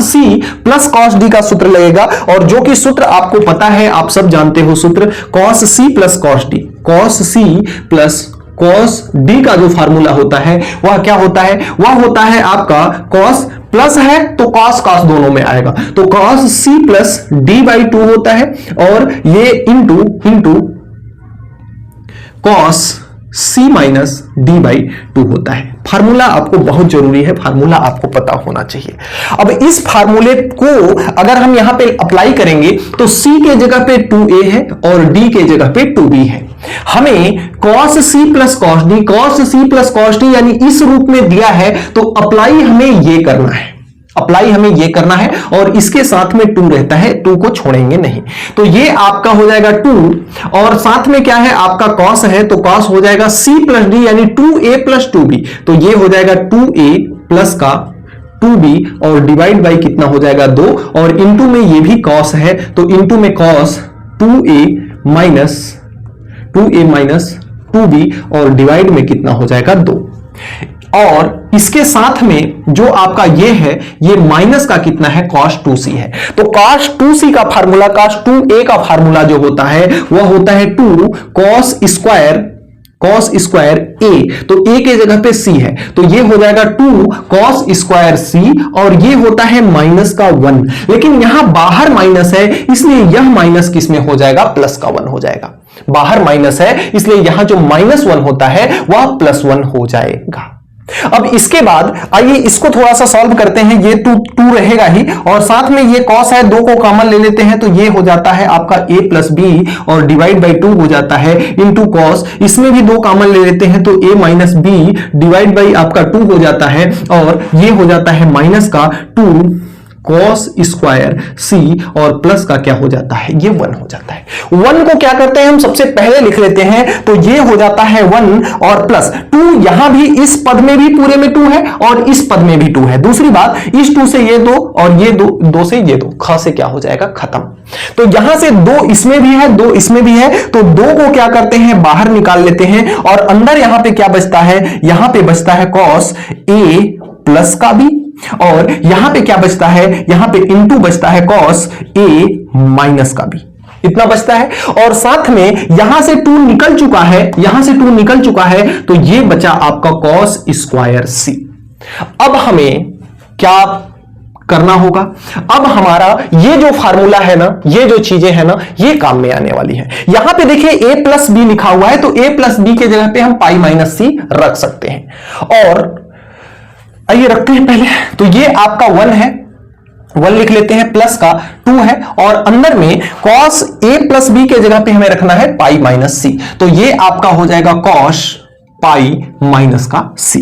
c plus cos d का सूत्र लगेगा, और जो कि सूत्र आपको पता है, आप सब जानते हो सूत्र cos c plus cos d। cos c plus cos d का जो फार्मूला होता है वह क्या होता है, वह होता है आपका cos प्लस है तो cos दोनों में आएगा, तो cos c plus d by 2 होता है, और ये into cos c minus d by 2 होता है। फार्मूला आपको बहुत जरूरी है, फार्मूला आपको पता होना चाहिए। अब इस फार्मूले को अगर हम यहां पे अप्लाई करेंगे तो c के जगह पे 2a है और d के जगह पे 2b है। हमें cos c plus cos d यानी इस रूप में दिया है, तो अप्लाई हमें ये करना है, अप्लाई हमें ये करना है, और इसके साथ में 2 रहता है, 2 को छोड़ेंगे नहीं। तो ये आपका हो जाएगा 2, और साथ में क्या है आपका cos है, तो cos हो जाएगा c प्लस d यानी 2a प्लस 2b, तो ये हो जाएगा 2a प्लस का 2b और डिवाइड बाई कितना हो जाएगा 2 और इंटू में ये भी कॉस है तो इंटू में कॉस 2a माइनस 2b और डिवाइड में कितना हो जाएगा 2 और इसके साथ में जो आपका ये है ये माइनस का कितना है cos 2c है। तो cos 2c का फार्मूला cos 2a का फार्मूला जो होता है वह होता है 2 cos स्क्वायर a। तो a के जगह पे c है तो ये हो जाएगा 2 cos स्क्वायर c और ये होता है माइनस का 1, लेकिन यहां बाहर माइनस है इसलिए यह माइनस किस में हो जाएगा प्लस का 1 हो जाएगा। बाहर माइनस है इसलिए यहां जो -1 होता है वह +1 हो जाएगा। अब इसके बाद आइए इसको थोड़ा सा सॉल्व करते हैं। ये 2 रहेगा ही और साथ में ये cos है 2 को कॉमन ले लेते हैं तो ये हो जाता है आपका a प्लस बी और डिवाइड बाई 2 हो जाता है इंटू कॉस। इसमें भी 2 कॉमन ले लेते हैं तो a minus B divide by आपका 2 हो जाता है और ये हो जाता है माइनस का 2 cos स्क्वायर c और प्लस का क्या हो जाता है ये 1 हो जाता है। 1 को क्या करते हैं हम सबसे पहले लिख लेते हैं तो ये हो जाता है 1 और प्लस 2 यहां भी इस पद में भी पूरे में 2 है और इस पद में भी 2 है। दूसरी बात इस 2 से ये 2 और ये 2 से ये 2 ख से क्या हो जाएगा खत्म। तो यहां से 2 इसमें भी है 2 इसमें भी है तो 2 को क्या करते हैं बाहर निकाल लेते हैं और अंदर यहां पे क्या बचता है यहां पे बचता है cos a प्लस का भी और यहां पे क्या बचता है यहां पे इंटू बचता है cos a माइनस का भी इतना बचता है और साथ में यहां से 2 निकल चुका है यहां से 2 निकल चुका है तो ये बचा आपका cos स्क्वायर c। अब हमें क्या करना होगा, अब हमारा ये जो फार्मूला है ना ये जो चीजें हैं ना ये काम में आने वाली है। यहां पे देखिए a प्लस बी लिखा हुआ है तो a प्लस बी के जगह पे हम पाई माइनस सी रख सकते हैं और आइए रखते हैं पहले। तो ये आपका 1 है 1 लिख लेते हैं प्लस का 2 है और अंदर में cos a प्लस बी के जगह पे हमें रखना है पाई माइनस सी तो ये आपका हो जाएगा cos पाई माइनस का c।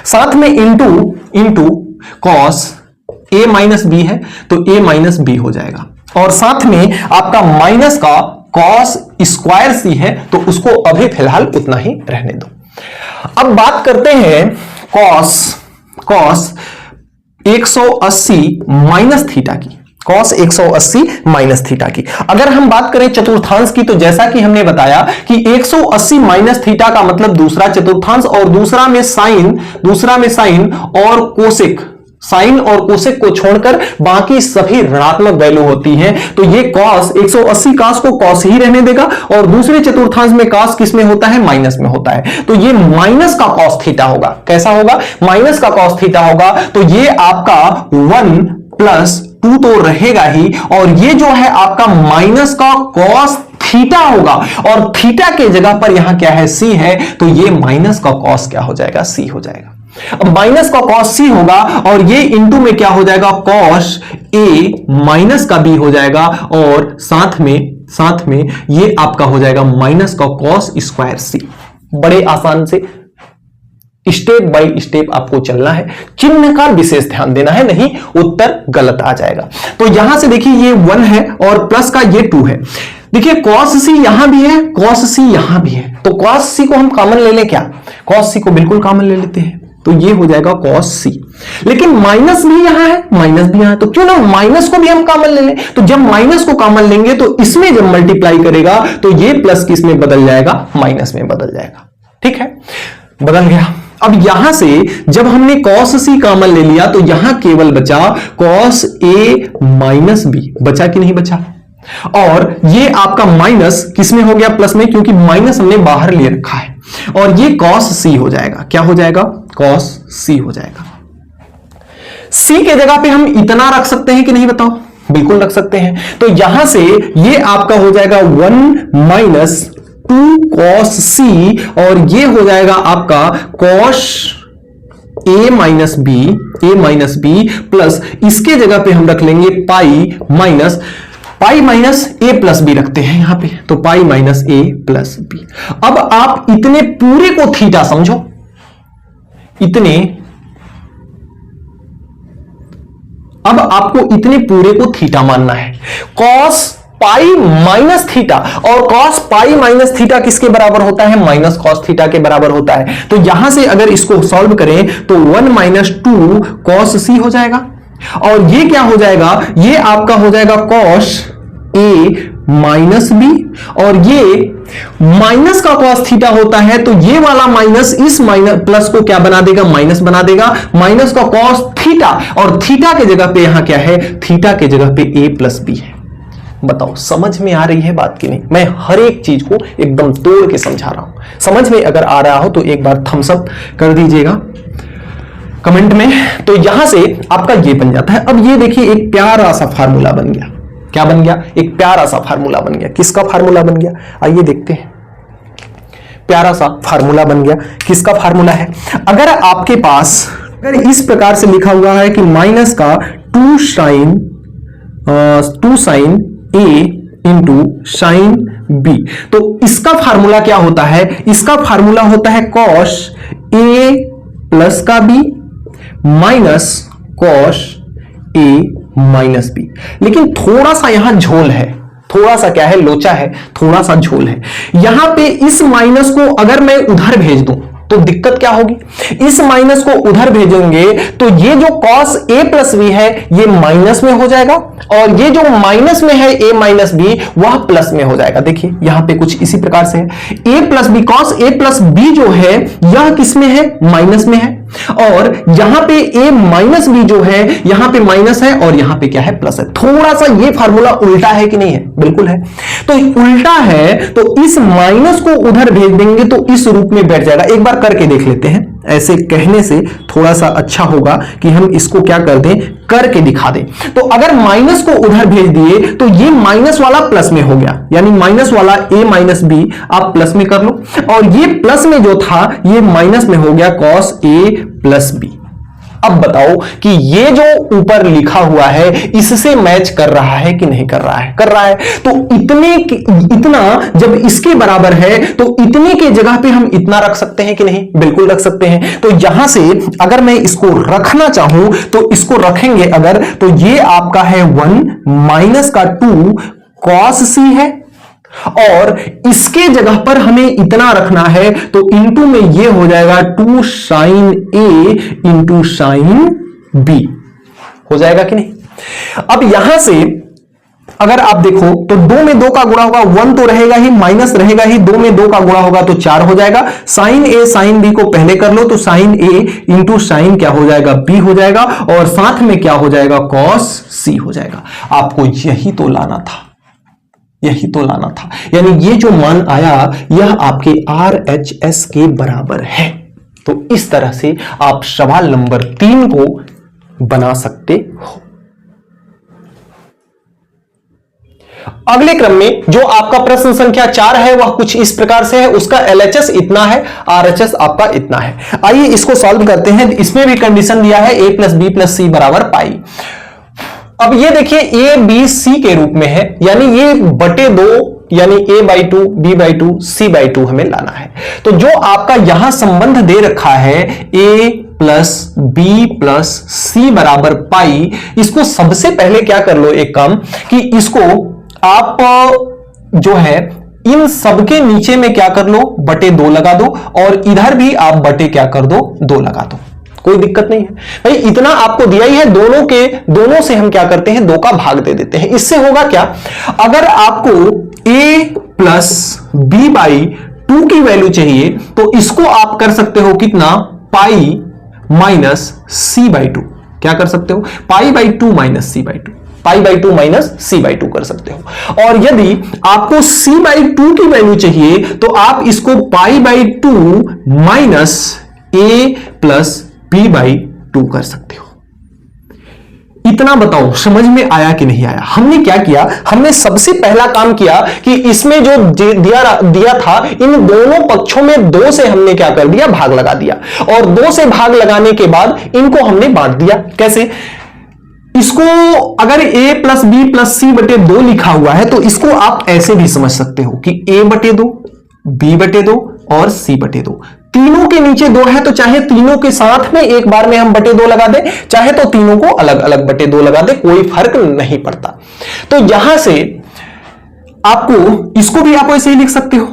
साथ में into cos a minus B है तो a माइनस बी हो जाएगा और साथ में आपका माइनस का cos स्क्वायर c है तो उसको अभी फिलहाल उतना ही रहने दो। अब बात करते हैं cos 180 माइनस थीटा की cos 180 माइनस थीटा की। अगर हम बात करें चतुर्थांश की तो जैसा कि हमने बताया कि 180 माइनस थीटा का मतलब दूसरा चतुर्थांश और दूसरा में साइन और कोसेक साइन और कोसेक को छोड़कर बाकी सभी ऋणात्मक वैल्यू होती हैं तो ये cos 180 cos को cos ही रहने देगा और दूसरे चतुर्थांश में cos किस में होता है माइनस में होता है तो ये माइनस का cos थीटा होगा। कैसा होगा माइनस का cos थीटा होगा तो ये आपका 1 प्लस 2 तो रहेगा ही और ये जो है आपका माइनस का cos थीटा होगा और थीटा के जगह पर यहां क्या है c है तो ये माइनस का cos क्या हो जाएगा c हो जाएगा। अब माइनस का cos c होगा और ये इंटू में क्या हो जाएगा cos a माइनस का b हो जाएगा और साथ में ये आपका हो जाएगा माइनस का cos स्क्वायर c। बड़े आसान से स्टेप बाय स्टेप आपको चलना है, चिन्ह का विशेष ध्यान देना है नहीं उत्तर गलत आ जाएगा। तो यहां से देखिए ये 1 है और प्लस का ये 2 है। देखिए cos c यहां भी है cos c यहां भी है तो cos c को हम कॉमन ले लें क्या, cos c को बिल्कुल कॉमन ले लेते हैं तो ये हो जाएगा cos c। लेकिन माइनस भी यहां है माइनस भी यहां है तो क्यों ना माइनस को भी हम कॉमन ले लें। तो जब माइनस को कॉमन लेंगे तो इसमें जब मल्टीप्लाई करेगा तो ये प्लस किस में बदल जाएगा माइनस में बदल जाएगा। ठीक है बदल गया। अब यहां से जब हमने cos c कॉमन ले लिया तो यहां केवल बचा cos a माइनस b बचा कि नहीं बचा और ये आपका माइनस किसमें हो गया प्लस में क्योंकि माइनस हमने बाहर ले रखा है और ये cos c हो जाएगा। क्या हो जाएगा cos c हो जाएगा। c के जगह पे हम इतना रख सकते हैं कि नहीं बताओ, बिल्कुल रख सकते हैं। तो यहां से ये आपका हो जाएगा 1 माइनस 2 cos c और ये हो जाएगा आपका cos a minus B plus इसके जगह पे हम रख लेंगे pi minus A plus B रखते हैं यहां पे तो pi minus A plus B. अब आप इतने पूरे को थीटा समझो, अब आपको इतने पूरे को थीटा मानना है। cos पाई माइनस थीटा, और कॉस पाई माइनस थीटा किसके बराबर होता है? माइनस कॉस थीटा के बराबर होता है। तो यहां से अगर इसको सॉल्व करें तो 1 माइनस 2 कॉस सी हो जाएगा, और ये क्या हो जाएगा? ये आपका हो जाएगा कॉस ए माइनस बी, और ये माइनस का कॉस थीटा होता है, तो ये वाला माइनस इस माइनस प्लस को क्या बना देगा? माइनस बना देगा। माइनस का कॉस थीटा, और थीटा के जगह पे यहां क्या है? थीटा के जगह पे ए प्लस बी है। बताओ समझ में आ रही है बात की नहीं? मैं हर एक चीज को एकदम तोड़ के समझा रहा हूं। समझ में अगर आ रहा हो तो एक बार थम्स अप कर दीजिएगा कमेंट में। तो यहां से आपका ये बन जाता है। अब ये देखिए एक प्यारा सा फार्मूला बन गया। क्या बन गया? एक प्यारा सा फार्मूला बन गया। किसका फार्मूला बन गया? आइए देखते हैं। प्यारा सा फार्मूला बन गया। किसका फार्मूला है? अगर आपके पास अगर इस प्रकार से लिखा हुआ है कि माइनस का 2 sign A into sine B, तो इसका फार्मूला क्या होता है? इसका फार्मूला होता है कॉस ए प्लस का B minus cos A minus B. लेकिन थोड़ा सा यहां झोल है, थोड़ा सा क्या है? लोचा है, थोड़ा सा झोल है। यहां पे इस माइनस को अगर मैं उधर भेज दूं तो दिक्कत क्या होगी? इस माइनस को उधर भेजेंगे तो ये जो cos a प्लस बी है ये माइनस में हो जाएगा, और ये जो माइनस में है a माइनस बी वह प्लस में हो जाएगा। देखिए यहां पे कुछ इसी प्रकार से है। a plus B, cos a plus B जो है यह किस में है? माइनस में है, और यहां पे a माइनस बी जो है यहां पे माइनस है, और यहां पे क्या है? प्लस है। थोड़ा सा ये फार्मूला उल्टा है कि नहीं है? बिल्कुल है। तो उल्टा है तो इस माइनस को उधर भेज देंगे तो इस रूप में बैठ जाएगा। एक बार करके देख लेते हैं। ऐसे कहने से थोड़ा सा अच्छा होगा कि हम इसको क्या कर दें? करके दिखा दें। तो अगर माइनस को उधर भेज दिए तो ये माइनस वाला प्लस में हो गया, यानी माइनस वाला a माइनस बी आप प्लस में कर लो, और ये प्लस में जो था ये माइनस में हो गया cos a प्लस बी। अब बताओ कि ये जो ऊपर लिखा हुआ है इससे मैच कर रहा है कि नहीं कर रहा है? कर रहा है। तो इतना जब इसके बराबर है तो इतने के जगह पे हम इतना रख सकते हैं कि नहीं? बिल्कुल रख सकते हैं। तो यहां से अगर मैं इसको रखना चाहूं तो इसको रखेंगे अगर, तो ये आपका है 1 माइनस का 2 cos c है, और इसके जगह पर हमें इतना रखना है तो इंटू में ये हो जाएगा 2 sign A into sine B. हो जाएगा कि नहीं? अब यहां से अगर आप देखो तो 2 में 2 का गुणा होगा, 1 तो रहेगा ही, माइनस रहेगा ही, 2 में 2 का गुणा होगा तो 4 हो जाएगा। साइन ए साइन बी को पहले कर लो तो साइन ए इंटू साइन क्या हो जाएगा? बी हो जाएगा, और साथ में क्या हो जाएगा? कॉस सी हो जाएगा। आपको यही तो लाना था, यही तो लाना था। यानी ये जो मान आया यह आपके RHS के बराबर है। तो इस तरह से आप सवाल नंबर 3 को बना सकते हो। अगले क्रम में जो आपका प्रश्न संख्या 4 है वह कुछ इस प्रकार से है। उसका LHS इतना है, RHS आपका इतना है। आइए इसको सॉल्व करते हैं। इसमें भी कंडीशन दिया है a प्लस बी प्लस सी बराबर पाई। अब ये देखिए ए बी सी के रूप में है, यानी ये बटे 2, यानी a/2 b/2 c/2 हमें लाना है। तो जो आपका यहां संबंध दे रखा है a प्लस बी प्लस सी बराबर पाई, इसको सबसे पहले क्या कर लो एक काम कि इसको आप जो है इन सबके नीचे में क्या कर लो? बटे 2 लगा दो, और इधर भी आप बटे क्या कर दो? 2 लगा दो। कोई दिक्कत नहीं है भाई, इतना आपको दिया ही है। दोनों से हम क्या करते हैं? 2 का भाग दे देते हैं। इससे होगा क्या? अगर आपको a प्लस बी बाई 2 की वैल्यू चाहिए तो इसको आप कर सकते हो कितना? Pi minus C by 2। क्या कर सकते हो? Pi by 2 minus C by 2, pi by 2 minus C by 2 कर सकते हो। और यदि आपको सी बाई 2 की वैल्यू चाहिए तो आप इसको pi by 2 minus A plus B by 2 कर सकते हो। इतना बताओ समझ में आया कि नहीं आया? हमने क्या किया? हमने सबसे पहला काम किया कि इसमें जो दिया था इन दोनों पक्षों में 2 से हमने क्या कर दिया? भाग लगा दिया, और 2 से भाग लगाने के बाद इनको हमने बांट दिया। कैसे? इसको अगर a प्लस बी प्लस सी बटे 2 लिखा हुआ है तो इसको आप ऐसे भी समझ सकते हो कि a बटे 2, b बटे 2 और c बटे 2। तीनों के नीचे 2 है तो चाहे तीनों के साथ में एक बार में हम बटे 2 लगा दें, चाहे तो तीनों को अलग अलग बटे 2 लगा दें, कोई फर्क नहीं पड़ता। तो यहां से आपको इसको भी आप ऐसे ही लिख सकते हो,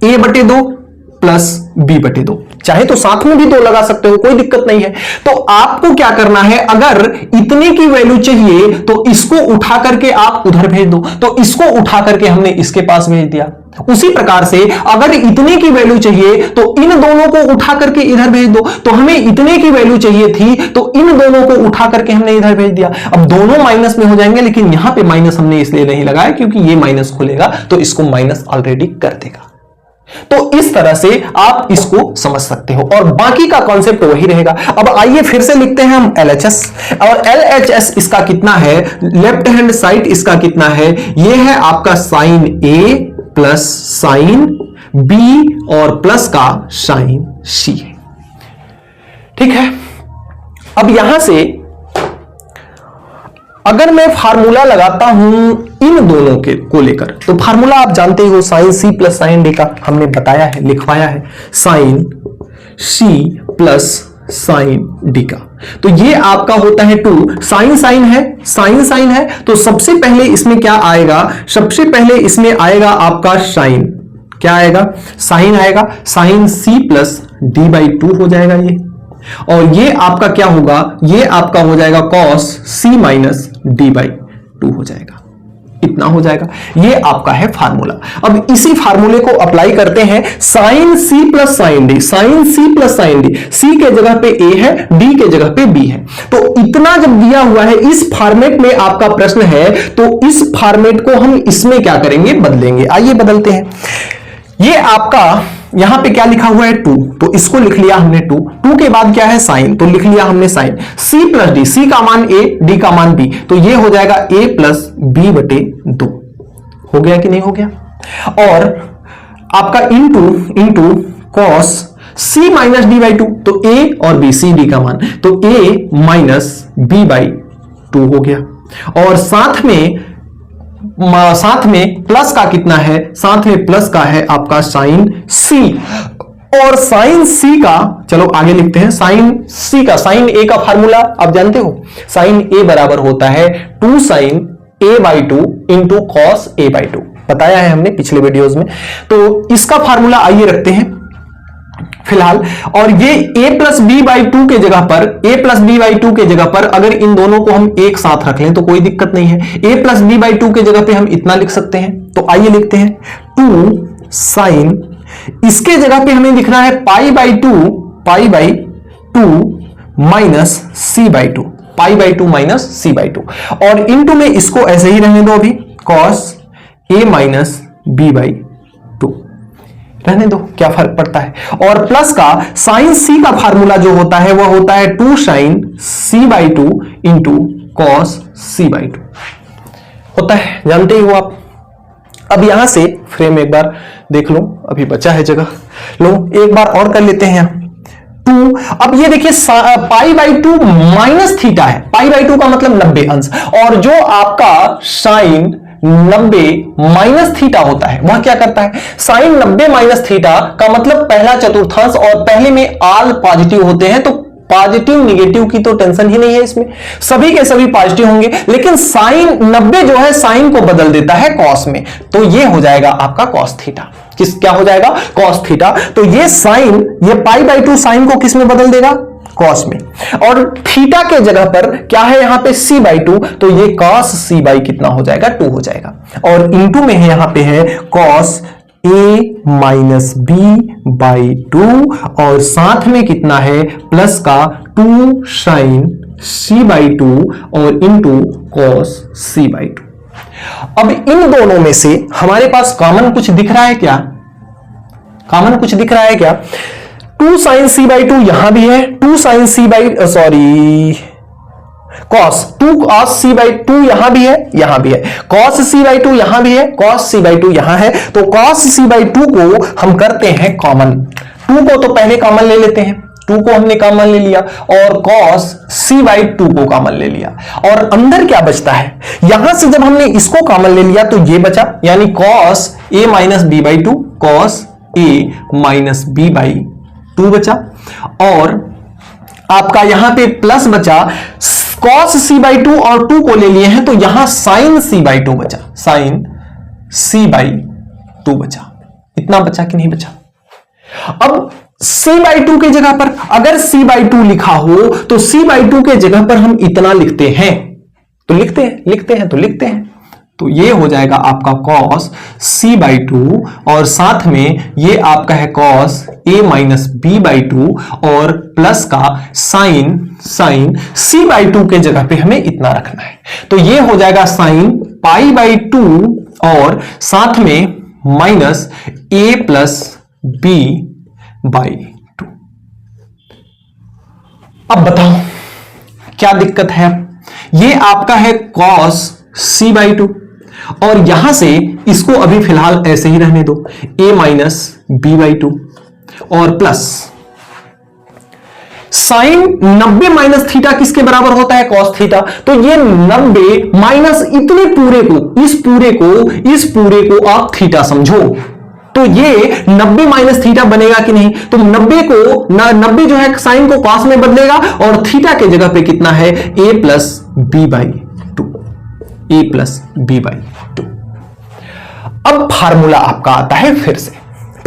a/2 प्लस b/2, चाहे तो साथ में भी 2 लगा सकते हो, कोई दिक्कत नहीं है। तो आपको क्या करना है, अगर इतने की वैल्यू चाहिए तो इसको उठा करके आप उधर भेज दो, तो इसको उठा करके हमने इसके पास भेज दिया। उसी प्रकार से अगर इतने की वैल्यू चाहिए तो इन दोनों को उठा करके इधर भेज दो, तो हमें इतने की वैल्यू चाहिए थी तो इन दोनों को उठा करके हमने इधर भेज दिया। अब दोनों माइनस में हो जाएंगे, लेकिन यहां पे माइनस हमने इसलिए नहीं लगाया क्योंकि ये माइनस खुलेगा तो इसको माइनस ऑलरेडी कर देगा। तो इस तरह से आप इसको समझ सकते हो और बाकी का कॉन्सेप्ट वही रहेगा। अब आइए फिर से लिखते हैं हम LHS, और LHS इसका कितना है, लेफ्ट हैंड साइड इसका कितना है, यह है आपका sine A plus sine B और प्लस का साइन C है। ठीक है, अब यहां से अगर मैं फार्मूला लगाता हूं इन दोनों के को लेकर, तो फार्मूला आप जानते हो sine C plus sine D का हमने बताया है, लिखवाया है, sine C plus sine D का। तो ये आपका होता है 2, साइन साइन है, साइन साइन है, तो सबसे पहले इसमें क्या आएगा, सबसे पहले इसमें आएगा आपका साइन, क्या आएगा, साइन आएगा, साइन C प्लस D/2 हो जाएगा ये, और ये आपका क्या होगा, ये आपका हो जाएगा कॉस C माइनस D/2 हो जाएगा, इतना हो जाएगा। ये आपका है फार्मूला। अब इसी फार्मूले को अप्लाई करते हैं sine C plus sine D, sine C plus sine D, C के जगह पे A है, D के जगह पे B है। तो इतना जब दिया हुआ है, इस फॉर्मेट में आपका प्रश्न है, तो इस फॉर्मेट को हम इसमें क्या करेंगे, बदलेंगे। आइए बदलते हैं। ये आपका यहां पे क्या लिखा हुआ है 2, तो इसको लिख लिया हमने 2 के बाद क्या है साइन, तो लिख लिया हमने sine C plus D, C का मान A, D का मान B, तो ये हो जाएगा A प्लस B/2। हो गया कि नहीं हो गया। और आपका into cos C minus D/2, तो A और B, C D का मान, तो A माइनस B/2 हो गया। और साथ में प्लस का कितना है, साथ में प्लस का है आपका साइन C, और साइन C का, चलो आगे लिखते हैं, साइन C का, साइन A का फार्मूला आप जानते हो, साइन A बराबर होता है 2 sign A/2 into cos A/2, बताया है हमने पिछले वीडियोस में। तो इसका फार्मूला आइए रखते हैं फिलहाल, और ये A प्लस B/2 के जगह पर, A प्लस B/2 के जगह पर अगर इन दोनों को हम एक साथ रख लें तो कोई दिक्कत नहीं है। A प्लस B/2 के जगह पे हम इतना लिख सकते हैं, तो आइए लिखते हैं 2 साइन, इसके जगह पे हमें लिखना है पाई/2 माइनस C/2, पाई/2 माइनस C/2, और इंटू में इसको ऐसे ही रहने दो अभी, कॉस A माइनस B/2 रहने दो, क्या फर्क पड़ता है। और प्लस का साइन C का फार्मूला जो होता है वह होता है 2 sign C/2 into cos C/2 होता है, जानते ही हो आप। अब यहां से फ्रेम एक बार देख लो, अभी बचा है जगह, लो एक बार और कर लेते हैं 2। अब ये देखिए पाई/2 माइनस थीटा है, पाई/2 का मतलब 90 अंश, और जो आपका साइन 90 माइनस थीटा होता है वह क्या करता है, साइन 90 माइनस थीटा का मतलब पहला चतुर्थांश, और पहले में ऑल पॉजिटिव होते हैं, तो पॉजिटिव निगेटिव की तो टेंशन ही नहीं है इसमें, सभी के सभी पॉजिटिव होंगे, लेकिन साइन 90 जो है साइन को बदल देता है कॉस में, तो ये हो जाएगा आपका कॉस थीटा। किस क्या हो जाएगा, कॉस थीटा। तो ये साइन, ये पाई/2 साइन को किस में बदल देगा, कॉस में, और थीटा के जगह पर क्या है यहां पे C/2, तो ये कॉस C/ कितना हो जाएगा, 2 हो जाएगा, और इंटू में है यहां पे है कॉस A माइनस B/2, और साथ में कितना है प्लस का 2 साइन C/2 और इंटू कॉस C/2। अब इन दोनों में से हमारे पास कॉमन कुछ दिख रहा है क्या, कॉमन कुछ दिख रहा है क्या, 2 साइन C/2 यहां भी है, 2 साइन कॉस 2 cos C/2 यहां भी है, यहां भी है, cos C/2 यहां भी है, cos C/2 यहां है, तो cos C/2 को हम करते हैं कॉमन, 2 को तो पहले कॉमन ले लेते हैं, 2 को हमने कॉमन ले लिया और cos C/2 को कॉमन ले लिया, और अंदर क्या बचता है, यहां से जब हमने इसको कॉमन ले लिया तो ये बचा, यानी cos A minus B/2, cos A minus B/2 बचा, और आपका यहां पे प्लस बचा, cos C/2 और 2 को ले लिए हैं तो यहां sin C/2 बचा, sin c/2 बचा। इतना बचा कि नहीं बचा? अब c/2 की जगह पर अगर c/2 लिखा हो तो c/2 के जगह पर हम इतना लिखते हैं तो लिखते हैं तो ये हो जाएगा आपका cos c/2 और साथ में ये आपका है cos a माइनस b/2 और प्लस का साइन c/2 के जगह पे हमें इतना रखना है। तो ये हो जाएगा साइन π/2 और साथ में माइनस a प्लस b/2। अब बताओ क्या दिक्कत है? ये आपका है cos c/2 और यहां से इसको अभी फिलहाल ऐसे ही रहने दो, a माइनस b/2 और प्लस साइन 90 माइनस थीटा किसके बराबर होता है? cos theta. तो ये 90 माइनस इतने पूरे को, इस पूरे को आप थीटा समझो। तो ये 90 माइनस थीटा बनेगा कि नहीं? तो 90 जो है साइन को cos में बदलेगा और थीटा के जगह पे कितना है? a plus b/2। अब फार्मूला आपका आता है फिर से।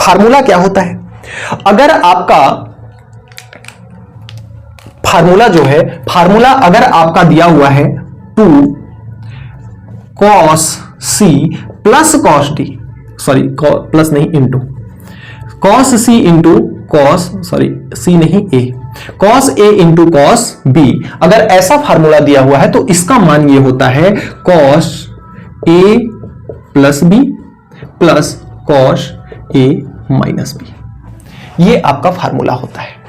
फार्मूला क्या होता है? अगर आपका फार्मूला अगर आपका दिया हुआ है 2 cos c plus cos d, sorry plus नहीं into cos c into cos, sorry c नहीं a, cos a into cos b। अगर ऐसा फार्मूला दिया हुआ है तो इसका मान ये होता है cos a plus b plus cos a minus b। ये आपका फार्मूला होता है।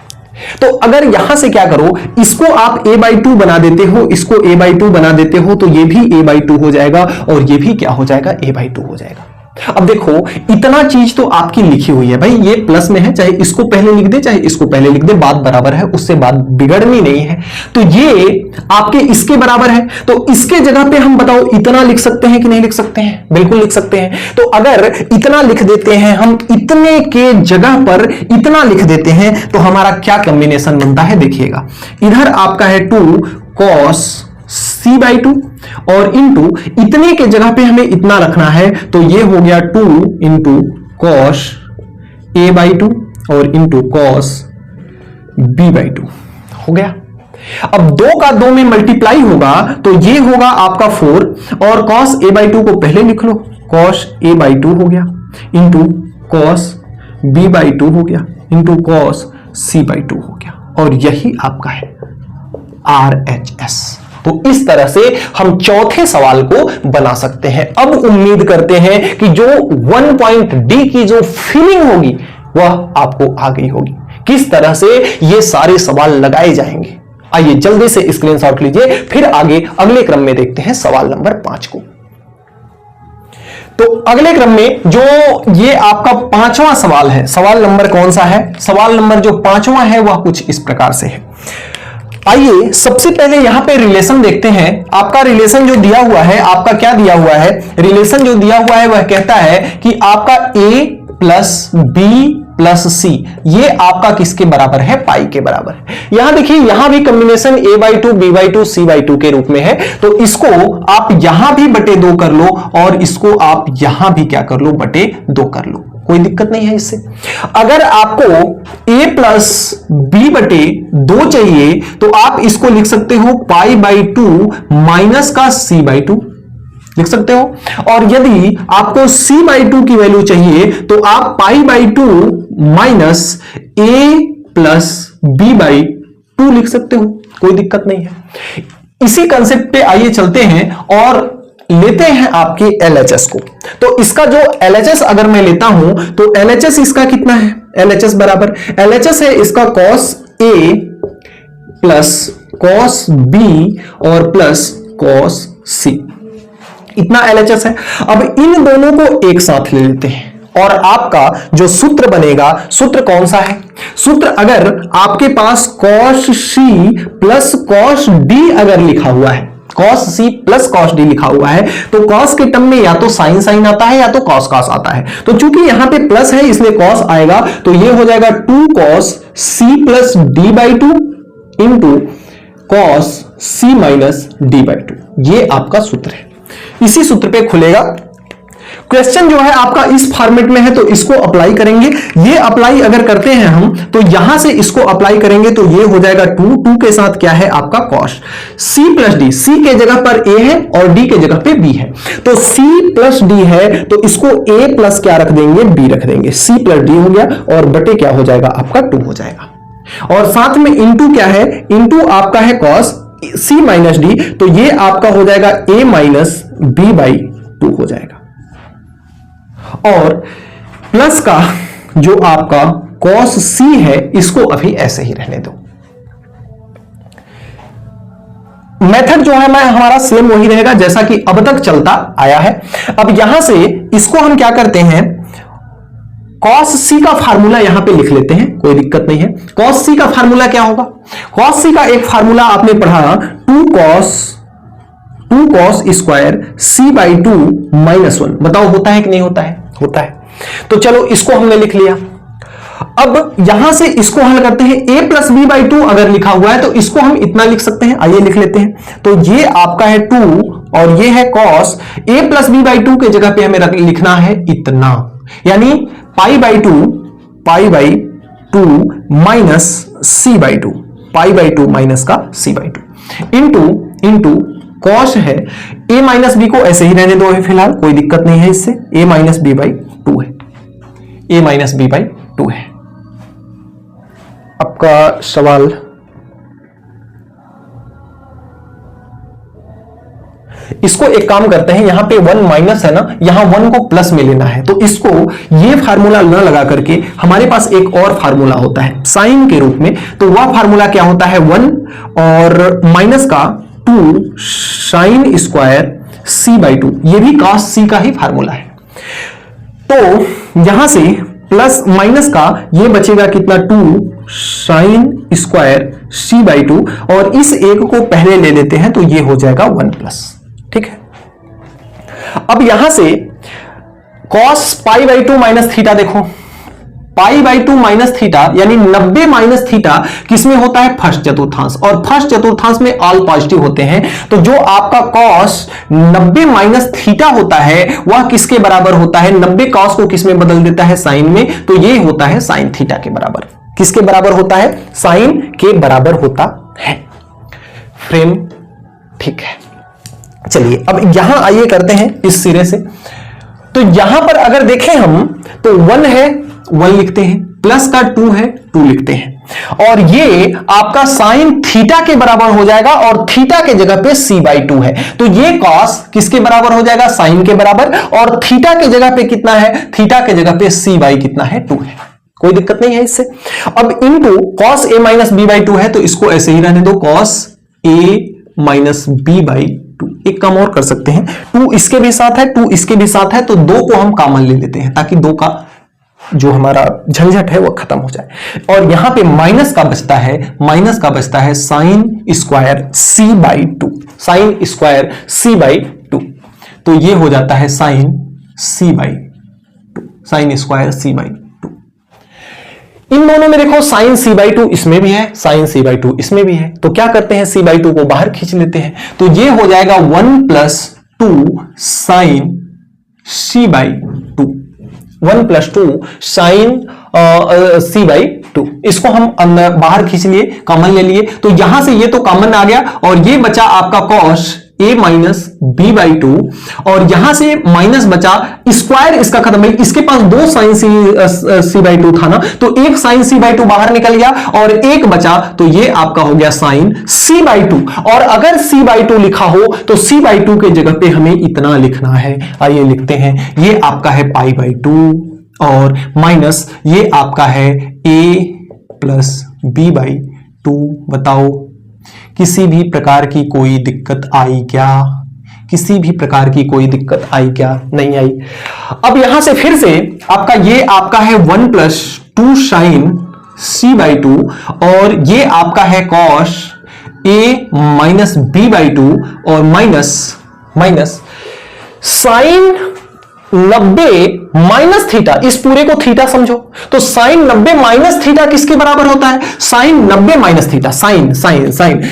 तो अगर यहां से क्या करो, इसको आप a/2 बना देते हो, इसको a/2 बना देते हो तो ये भी a/2 हो जाएगा और ये भी क्या हो जाएगा? a/2 हो जाएगा। अब देखो इतना चीज तो आपकी लिखी हुई है भाई, ये प्लस में है, चाहे इसको पहले लिख दे चाहे इसको पहले लिख दे, बात बराबर है, उससे बात बिगड़नी नहीं है। तो ये आपके इसके बराबर है, तो इसके जगह पे हम बताओ इतना लिख सकते हैं कि नहीं लिख सकते हैं? बिल्कुल लिख सकते हैं। तो अगर इतना लिख देते हैं हम, इतने के जगह पर इतना लिख देते हैं तो हमारा क्या कॉम्बिनेशन बनता है देखिएगा। इधर आपका है 2 cos c/2 और इंटू इतने के जगह पे हमें इतना रखना है तो ये हो गया 2 इंटू cos a/2 और इंटू cos b/2 हो गया। अब 2 का 2 में मल्टीप्लाई होगा तो ये होगा आपका 4 और cos a/2 को पहले लिख लो, cos a/2 हो गया इंटू cos b/2 हो गया इंटू cos c/2 हो गया और यही आपका है RHS। तो इस तरह से हम चौथे सवाल को बना सकते हैं। अब उम्मीद करते हैं कि जो 1 पॉइंट डी की जो फीलिंग होगी वह आपको आ गई होगी, किस तरह से ये सारे सवाल लगाए जाएंगे। आइए जल्दी से स्क्रीनशॉट लीजिए, फिर आगे अगले क्रम में देखते हैं सवाल नंबर 5 को। तो अगले क्रम में जो ये आपका 5वां सवाल है, सवाल नंबर कौन सा है? सवाल नंबर जो 5वां है वह कुछ इस प्रकार से है। आइए सबसे पहले यहां पे रिलेशन देखते हैं। आपका रिलेशन जो दिया हुआ है, आपका क्या दिया हुआ है? रिलेशन जो दिया हुआ है वह कहता है कि आपका a plus b plus c ये आपका किसके बराबर है? पाई के बराबर है। यहां देखिए, यहां भी कॉम्बिनेशन a/2 b/2 c/2 के रूप में है, तो इसको आप यहां भी बटे 2 कर लो और इसको आप यहां भी क्या कर लो? बटे 2 कर लो, कोई दिक्कत नहीं है इससे। अगर आपको a प्लस b बटे 2 चाहिए तो आप इसको लिख सकते हो π/2 माइनस का c/2 लिख सकते हो, और यदि आपको c/2 की वैल्यू चाहिए तो आप π/2 माइनस a प्लस b/2 लिख सकते हो, कोई दिक्कत नहीं है। इसी कंसेप्ट पे आइए चलते हैं और लेते हैं आपके LHS को। तो इसका जो LHS अगर मैं लेता हूं तो LHS इसका कितना है? LHS बराबर LHS है इसका cos a plus cos b और प्लस cos c, इतना LHS है। अब इन दोनों को एक साथ ले लेते हैं और आपका जो सूत्र बनेगा, सूत्र कौन सा है? सूत्र अगर आपके पास cos c plus cos d अगर लिखा हुआ है, cos c plus cos d लिखा हुआ है तो cos के टर्म में या तो साइन साइन आता है या तो cos cos आता है। तो चूंकि यहां पे प्लस है इसलिए cos आएगा, तो ये हो जाएगा 2 cos c plus d/2 into cos c minus d/2। ये आपका सूत्र है। इसी सूत्र पे खुलेगा क्वेश्चन जो है आपका इस फॉर्मेट में है तो इसको अप्लाई करेंगे। ये अप्लाई अगर करते हैं हम तो यहां से इसको अप्लाई करेंगे तो ये हो जाएगा 2 के साथ क्या है आपका cos c plus D. c के जगह पर a है और d के जगह पे b है, तो c प्लस डी है तो इसको a प्लस क्या रख देंगे, b रख देंगे। c प्लस डी हो गया और बटे क्या हो जाएगा आपका 2 हो जाएगा, और साथ में इंटू क्या है, इंटू आपका है कॉस c माइनस डी, तो ये आपका हो जाएगा a माइनस बी बाई 2 हो जाएगा, और प्लस का जो आपका cos c है इसको अभी ऐसे ही रहने दो। मेथड जो है मैं हमारा सेम वही रहेगा जैसा कि अब तक चलता आया है। अब यहां से इसको हम क्या करते हैं, cos c का फार्मूला यहां पे लिख लेते हैं, कोई दिक्कत नहीं है। cos c का फार्मूला क्या होगा, cos c का एक फार्मूला आपने पढ़ा 2 cos square c by 2 minus 1। बताओ होता है कि नहीं होता है, होता है। तो चलो इसको हमने लिख लिया। अब यहां से इसको हल करते हैं, a प्लस बी बाई 2 अगर लिखा हुआ है तो इसको हम इतना लिख सकते हैं, आइए लिख लेते हैं। तो ये आपका है 2 और ये है cos a plus B by 2 के जगह पे हमें लिखना है इतना, यानी pi by 2 minus c by 2, pi by 2 minus का c बाई 2 इंटू कॉस है a माइनस बी को ऐसे ही रहने दो फिलहाल, कोई दिक्कत नहीं है इससे, a माइनस बी बाई 2 है, a माइनस बी बाई 2 है। आपका सवाल, इसको एक काम करते हैं, यहां पे 1 माइनस है ना, यहां 1 को प्लस में लेना है, तो इसको ये फार्मूला न लगा करके हमारे पास एक और फार्मूला होता है साइन के रूप में, तो वह फार्मूला क्या होता है 1 और माइनस का 2 साइन स्क्वायर c बाई 2, ये भी cos c का ही फार्मूला है। तो यहां से प्लस माइनस का ये बचेगा कितना 2 साइन स्क्वायर c बाई 2, और इस एक को पहले ले लेते हैं तो ये हो जाएगा 1 प्लस, ठीक है। अब यहां से cos pi by 2 minus theta, देखो पाई बाई 2 माइनस थीटा यानी 90 माइनस थीटा किसमें होता है, फर्स्ट चतुर्थांश, और फर्स्ट चतुर्थांश में ऑल पॉजिटिव होते हैं, तो जो आपका cos 90 माइनस थीटा होता है वह किसके बराबर होता है, 90 cos को किसमें बदल देता है, साइन में, तो ये होता है साइन थीटा के बराबर। किसके बराबर होता है, साइन के बराबर होता है। फ्रेम ठीक है। चलिए अब यहां आइए करते हैं इस सिरे से, तो यहां पर अगर देखें हम तो 1 है 1 लिखते हैं, प्लस का 2 है 2 लिखते हैं, और ये आपका साइन थीटा के बराबर हो जाएगा, और थीटा के जगह पे c बाई 2 है, तो ये cos किसके बराबर हो जाएगा, साइन के बराबर, और थीटा के जगह पे कितना है, थीटा के जगह पे c बाई कितना है 2 है, कोई दिक्कत नहीं है इससे। अब into cos a minus B by 2 है तो इसको ऐसे ही रहने दो, cos a minus B by 2। एक काम और कर सकते हैं, 2 इसके भी साथ है 2 इसके भी साथ है, तो 2 को हम कॉमन ले लेते हैं ताकि 2 का जो हमारा झंझट है वो खत्म हो जाए, और यहां पे माइनस का बचता है sine square c by 2, sine square c by 2, तो ये हो जाता है sine c by 2, sine square c by 2। इन दोनों में देखो साइन c बाई 2 इसमें भी है, साइन c बाई 2 इसमें भी है, तो क्या करते हैं c बाई 2 को बाहर खींच लेते हैं, तो ये हो जाएगा 1 plus 2 sine c by 2, 1 plus 2 sine c by 2, इसको हम अंदर बाहर खींच लिए, कॉमन ले लिए, तो यहां से ये तो कॉमन आ गया, और ये बचा आपका cos a minus B by 2, और यहां से माइनस बचा, स्क्वायर इसका खत्म है, इसके पास 2 साइन c बाई 2 था ना, तो एक साइन c बाई 2 बाहर निकल गया और एक बचा, तो ये आपका हो गया साइन c बाई 2, और अगर c बाई 2 लिखा हो तो c बाई 2 के जगह पे हमें इतना लिखना है, आइए लिखते हैं, ये आपका है पाई बाई 2 और माइनस ये आपका है a प्लस बी बाई 2। बताओ किसी भी प्रकार की कोई दिक्कत आई क्या, किसी भी प्रकार की कोई दिक्कत आई क्या, नहीं आई। अब यहां से फिर से आपका ये आपका है 1 प्लस 2 साइन c बाई 2, और ये आपका है cos a minus B by 2, और माइनस साइन 90 माइनस थीटा, इस पूरे को थीटा समझो, तो साइन 90 माइनस थीटा किसके बराबर होता है? साइन 90 माइनस थीटा, साइन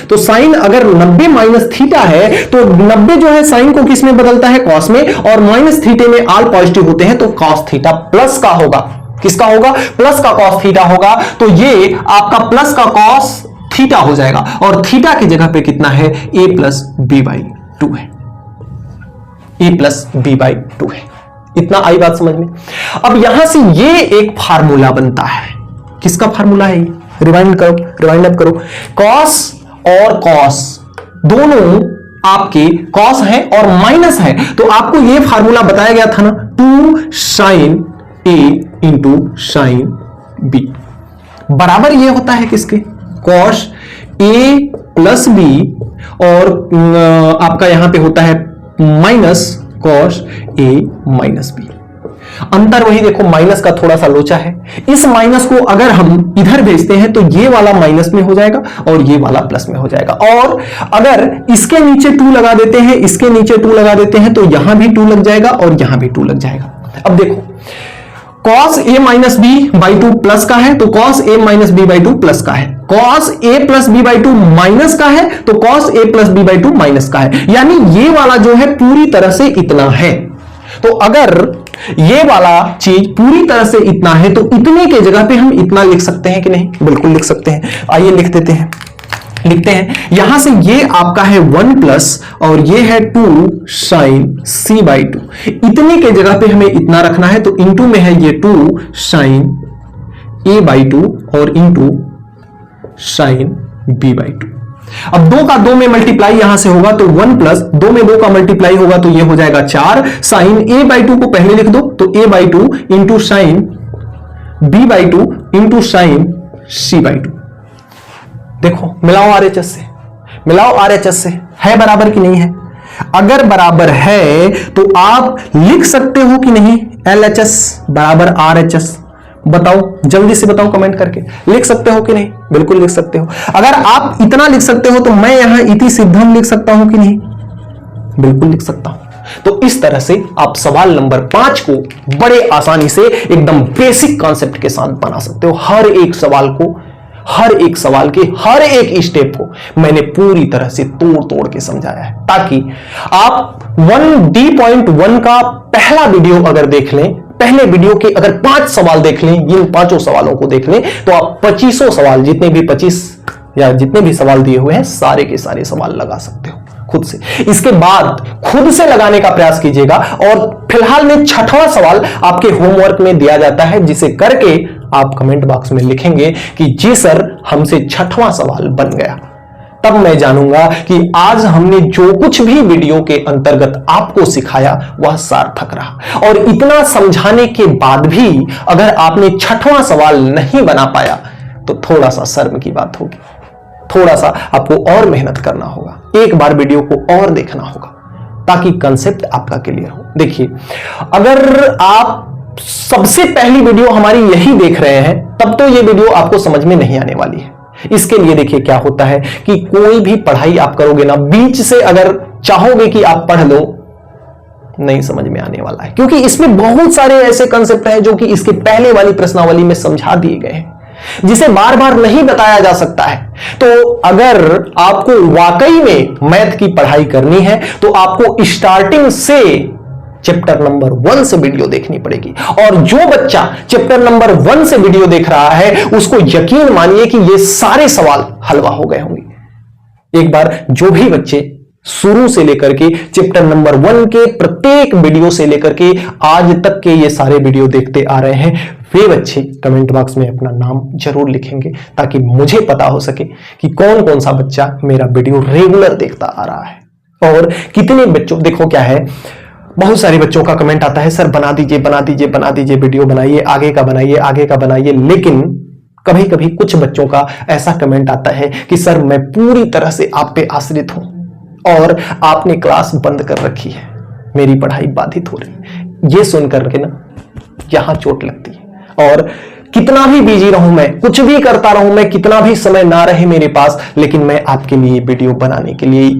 तो साइन अगर 90 माइनस थीटा है तो 90 जो है साइन को किस में बदलता है? कॉस में, और माइनस थीटे में ऑल पॉजिटिव होते हैं तो कॉस थीटा प्लस का होगा। किसका होगा? प्लस का कॉस थीटा होगा। तो ये आपका प्लस का कॉस थीटा हो जाएगा, और थीटा की जगह पे कितना है? a प्लस बी बाई 2 है, a प्लस बी बाई 2 है। इतना आई बात समझ में? अब यहां से ये एक फार्मूला बनता है। किसका फार्मूला है? रिवाइंड करो, रिवाइंड अप करो। कॉस और कॉस दोनों आपके कॉस है और माइनस है, तो आपको ये फार्मूला बताया गया था ना, 2 sine a into sine b बराबर ये होता है किसके? कॉस a प्लस बी, और आपका यहां पे होता है minus cos a minus B. अंतर वही देखो, माइनस का थोड़ा सा लोचा है। इस माइनस को अगर हम इधर भेजते हैं तो ये वाला माइनस में हो जाएगा और ये वाला प्लस में हो जाएगा, और अगर इसके नीचे 2 लगा देते हैं, इसके नीचे 2 लगा देते हैं तो यहां भी 2 लग जाएगा और यहां भी 2 लग जाएगा। अब देखो, cos a minus B by 2 plus का है तो cos a minus B by 2 plus का है, cos a plus B by 2 minus का है तो cos a plus B by 2 minus का है, यानी ये वाला जो है पूरी तरह से इतना है। तो अगर ये वाला चीज पूरी तरह से इतना है तो इतने के जगह पे हम इतना लिख सकते हैं कि नहीं? बिल्कुल लिख सकते हैं। आइए लिख देते हैं, लिखते हैं। यहां से ये आपका है 1 प्लस और ये है 2 साइन c बाई 2। इतने के जगह पे हमें इतना रखना है तो इंटू में है ये 2 साइन a बाई 2 और इंटू साइन b बाई 2। अब 2 का 2 में मल्टीप्लाई यहां से होगा तो 1 प्लस 2 में 2 का मल्टीप्लाई होगा तो ये हो जाएगा 4 साइन a बाई 2 को पहले लिख दो तो a by 2 into sine b by 2 into sine c by 2। देखो मिलाओ RHS से, मिलाओ RHS से, है बराबर कि नहीं है? अगर बराबर है तो आप लिख सकते हो कि नहीं LHS बराबर RHS? बताओ, जल्दी से बताओ कमेंट करके, लिख सकते हो कि नहीं? बिल्कुल लिख सकते हो। अगर आप इतना लिख सकते हो तो मैं यहां इति सिद्धम लिख सकता हूं कि नहीं? बिल्कुल लिख सकता हूं। तो इस तरह से आप सवाल नंबर 5 को बड़े आसानी से एकदम बेसिक कॉन्सेप्ट के साथ बना सकते हो। हर एक सवाल को, हर एक सवाल के हर एक स्टेप को मैंने पूरी तरह से तोड़ तोड़ के समझाया है, ताकि आप 1D.1 का पहला वीडियो अगर देख लें, पहले वीडियो के अगर 5 सवाल देख लें, इन 5 सवालों को देख लें तो आप 25 सवाल, जितने भी 25 या जितने भी सवाल दिए हुए हैं सारे के सारे सवाल लगा सकते हो खुद से। इसके बाद खुद से लगाने का प्रयास कीजिएगा, और फिलहाल में 6वां सवाल आपके होमवर्क में दिया जाता है, जिसे करके आप कमेंट बॉक्स में लिखेंगे कि जी सर हमसे 6वां सवाल बन गया। तब मैं जानूंगा कि आज हमने जो कुछ भी वीडियो के अंतर्गत आपको सिखाया वह सार्थक रहा। और इतना समझाने के बाद भी अगर आपने 6वां सवाल नहीं बना पाया तो थोड़ा सा शर्म की बात होगी, थोड़ा सा आपको और मेहनत करना होगा, एक बार वीडियो को और देखना होगा ताकि कंसेप्ट आपका क्लियर हो। देखिए, अगर आप सबसे पहली वीडियो हमारी यही देख रहे हैं तब तो ये वीडियो आपको समझ में नहीं आने वाली है। इसके लिए देखिए क्या होता है कि कोई भी पढ़ाई आप करोगे ना, बीच से अगर चाहोगे कि आप पढ़ लो, नहीं समझ में आने वाला है, क्योंकि इसमें बहुत सारे ऐसे कंसेप्ट हैं जो कि इसके पहले वाली प्रश्नावली में समझा दिए गए हैं, जिसे बार बार नहीं बताया जा सकता है। तो अगर आपको वाकई में मैथ की पढ़ाई करनी है तो आपको स्टार्टिंग से चैप्टर नंबर 1 से वीडियो देखनी पड़ेगी। और जो बच्चा चैप्टर नंबर 1 से वीडियो देख रहा है उसको यकीन मानिए कि ये सारे सवाल हलवा हो गए होंगे। एक बार जो भी बच्चे शुरू से लेकर के चैप्टर नंबर 1 के प्रत्येक वीडियो से लेकर के आज तक के ये सारे वीडियो देखते आ रहे हैं, वे बच्चे कमेंट बॉक्स में अपना नाम जरूर लिखेंगे, ताकि मुझे पता हो सके कि कौन कौन सा बच्चा मेरा वीडियो रेगुलर देखता आ रहा है। और कितने बच्चों, देखो क्या है, बहुत सारे बच्चों का कमेंट आता है, सर बना दीजिए बना दीजिए बना दीजिए, वीडियो बनाइए, आगे का बनाइए, आगे का बनाइए। लेकिन कभी कभी कुछ बच्चों का ऐसा कमेंट आता है कि सर मैं पूरी तरह से आप पे आश्रित हूं और आपने क्लास बंद कर रखी है, मेरी पढ़ाई बाधित हो रही है। ये सुनकर के ना यहां चोट लगती है। और कितना भी बिजी रहूं मैं, कुछ भी करता रहूं मैं, कितना भी समय ना रहे मेरे पास, लेकिन मैं आपके लिए वीडियो बनाने के लिए,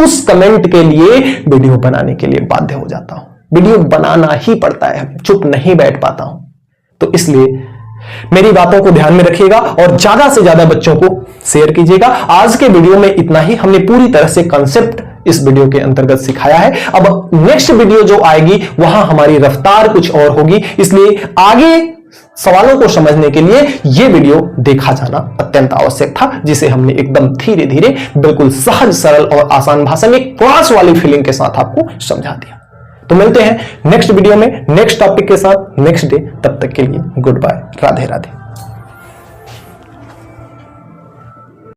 उस कमेंट के लिए वीडियो बनाने के लिए बाध्य हो जाता हूं। वीडियो बनाना ही पड़ता है, चुप नहीं बैठ पाता हूं। तो इसलिए मेरी बातों को ध्यान में रखिएगा और ज्यादा से ज्यादा बच्चों को शेयर कीजिएगा। आज के वीडियो में इतना ही। हमने पूरी तरह से कंसेप्ट इस वीडियो के अंतर्गत सिखाया है। अब नेक्स्ट वीडियो जो आएगी वहां हमारी रफ्तार कुछ और होगी, इसलिए आगे सवालों को समझने के लिए यह वीडियो देखा जाना अत्यंत आवश्यक था, जिसे हमने एकदम धीरे धीरे बिल्कुल सहज सरल और आसान भाषा में क्लास वाली फीलिंग के साथ आपको समझा दिया। तो मिलते हैं नेक्स्ट वीडियो में नेक्स्ट टॉपिक के साथ नेक्स्ट डे। तब तक के लिए गुड बाय, राधे राधे।